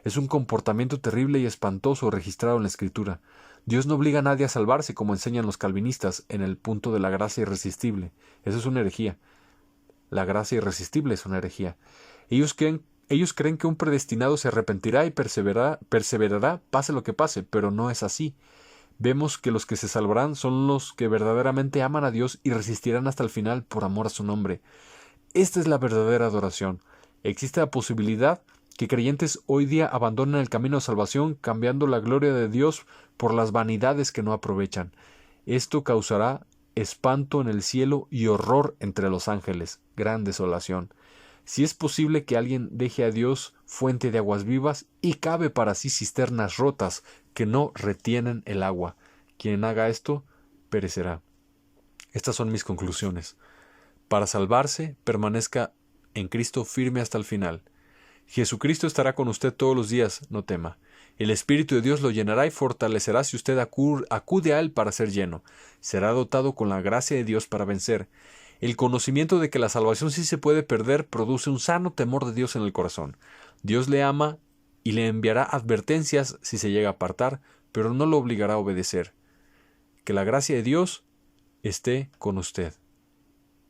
Es un comportamiento terrible y espantoso registrado en la Escritura. Dios no obliga a nadie a salvarse como enseñan los calvinistas en el punto de la gracia irresistible. Eso es una herejía. La gracia irresistible es una herejía. Ellos creen Ellos creen que un predestinado se arrepentirá y perseverará, pase lo que pase, pero no es así. Vemos que los que se salvarán son los que verdaderamente aman a Dios y resistirán hasta el final por amor a su nombre. Esta es la verdadera adoración. Existe la posibilidad que creyentes hoy día abandonen el camino de salvación cambiando la gloria de Dios por las vanidades que no aprovechan. Esto causará espanto en el cielo y horror entre los ángeles, gran desolación. Si es posible que alguien deje a Dios fuente de aguas vivas y cabe para sí cisternas rotas que no retienen el agua. Quien haga esto perecerá. Estas son mis conclusiones. Para salvarse, permanezca en Cristo firme hasta el final. Jesucristo estará con usted todos los días, no tema. El Espíritu de Dios lo llenará y fortalecerá si usted acude a Él para ser lleno. Será dotado con la gracia de Dios para vencer. El conocimiento de que la salvación sí se puede perder produce un sano temor de Dios en el corazón. Dios le ama y le enviará advertencias si se llega a apartar, pero no lo obligará a obedecer. Que la gracia de Dios esté con usted.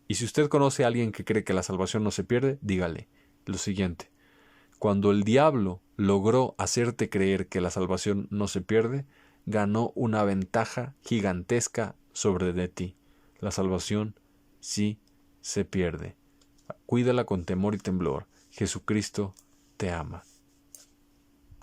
Y si usted conoce a alguien que cree que la salvación no se pierde, dígale lo siguiente. Cuando el diablo logró hacerte creer que la salvación no se pierde, ganó una ventaja gigantesca sobre de ti. La salvación sí se pierde. Cuídala con temor y temblor. Jesucristo te ama.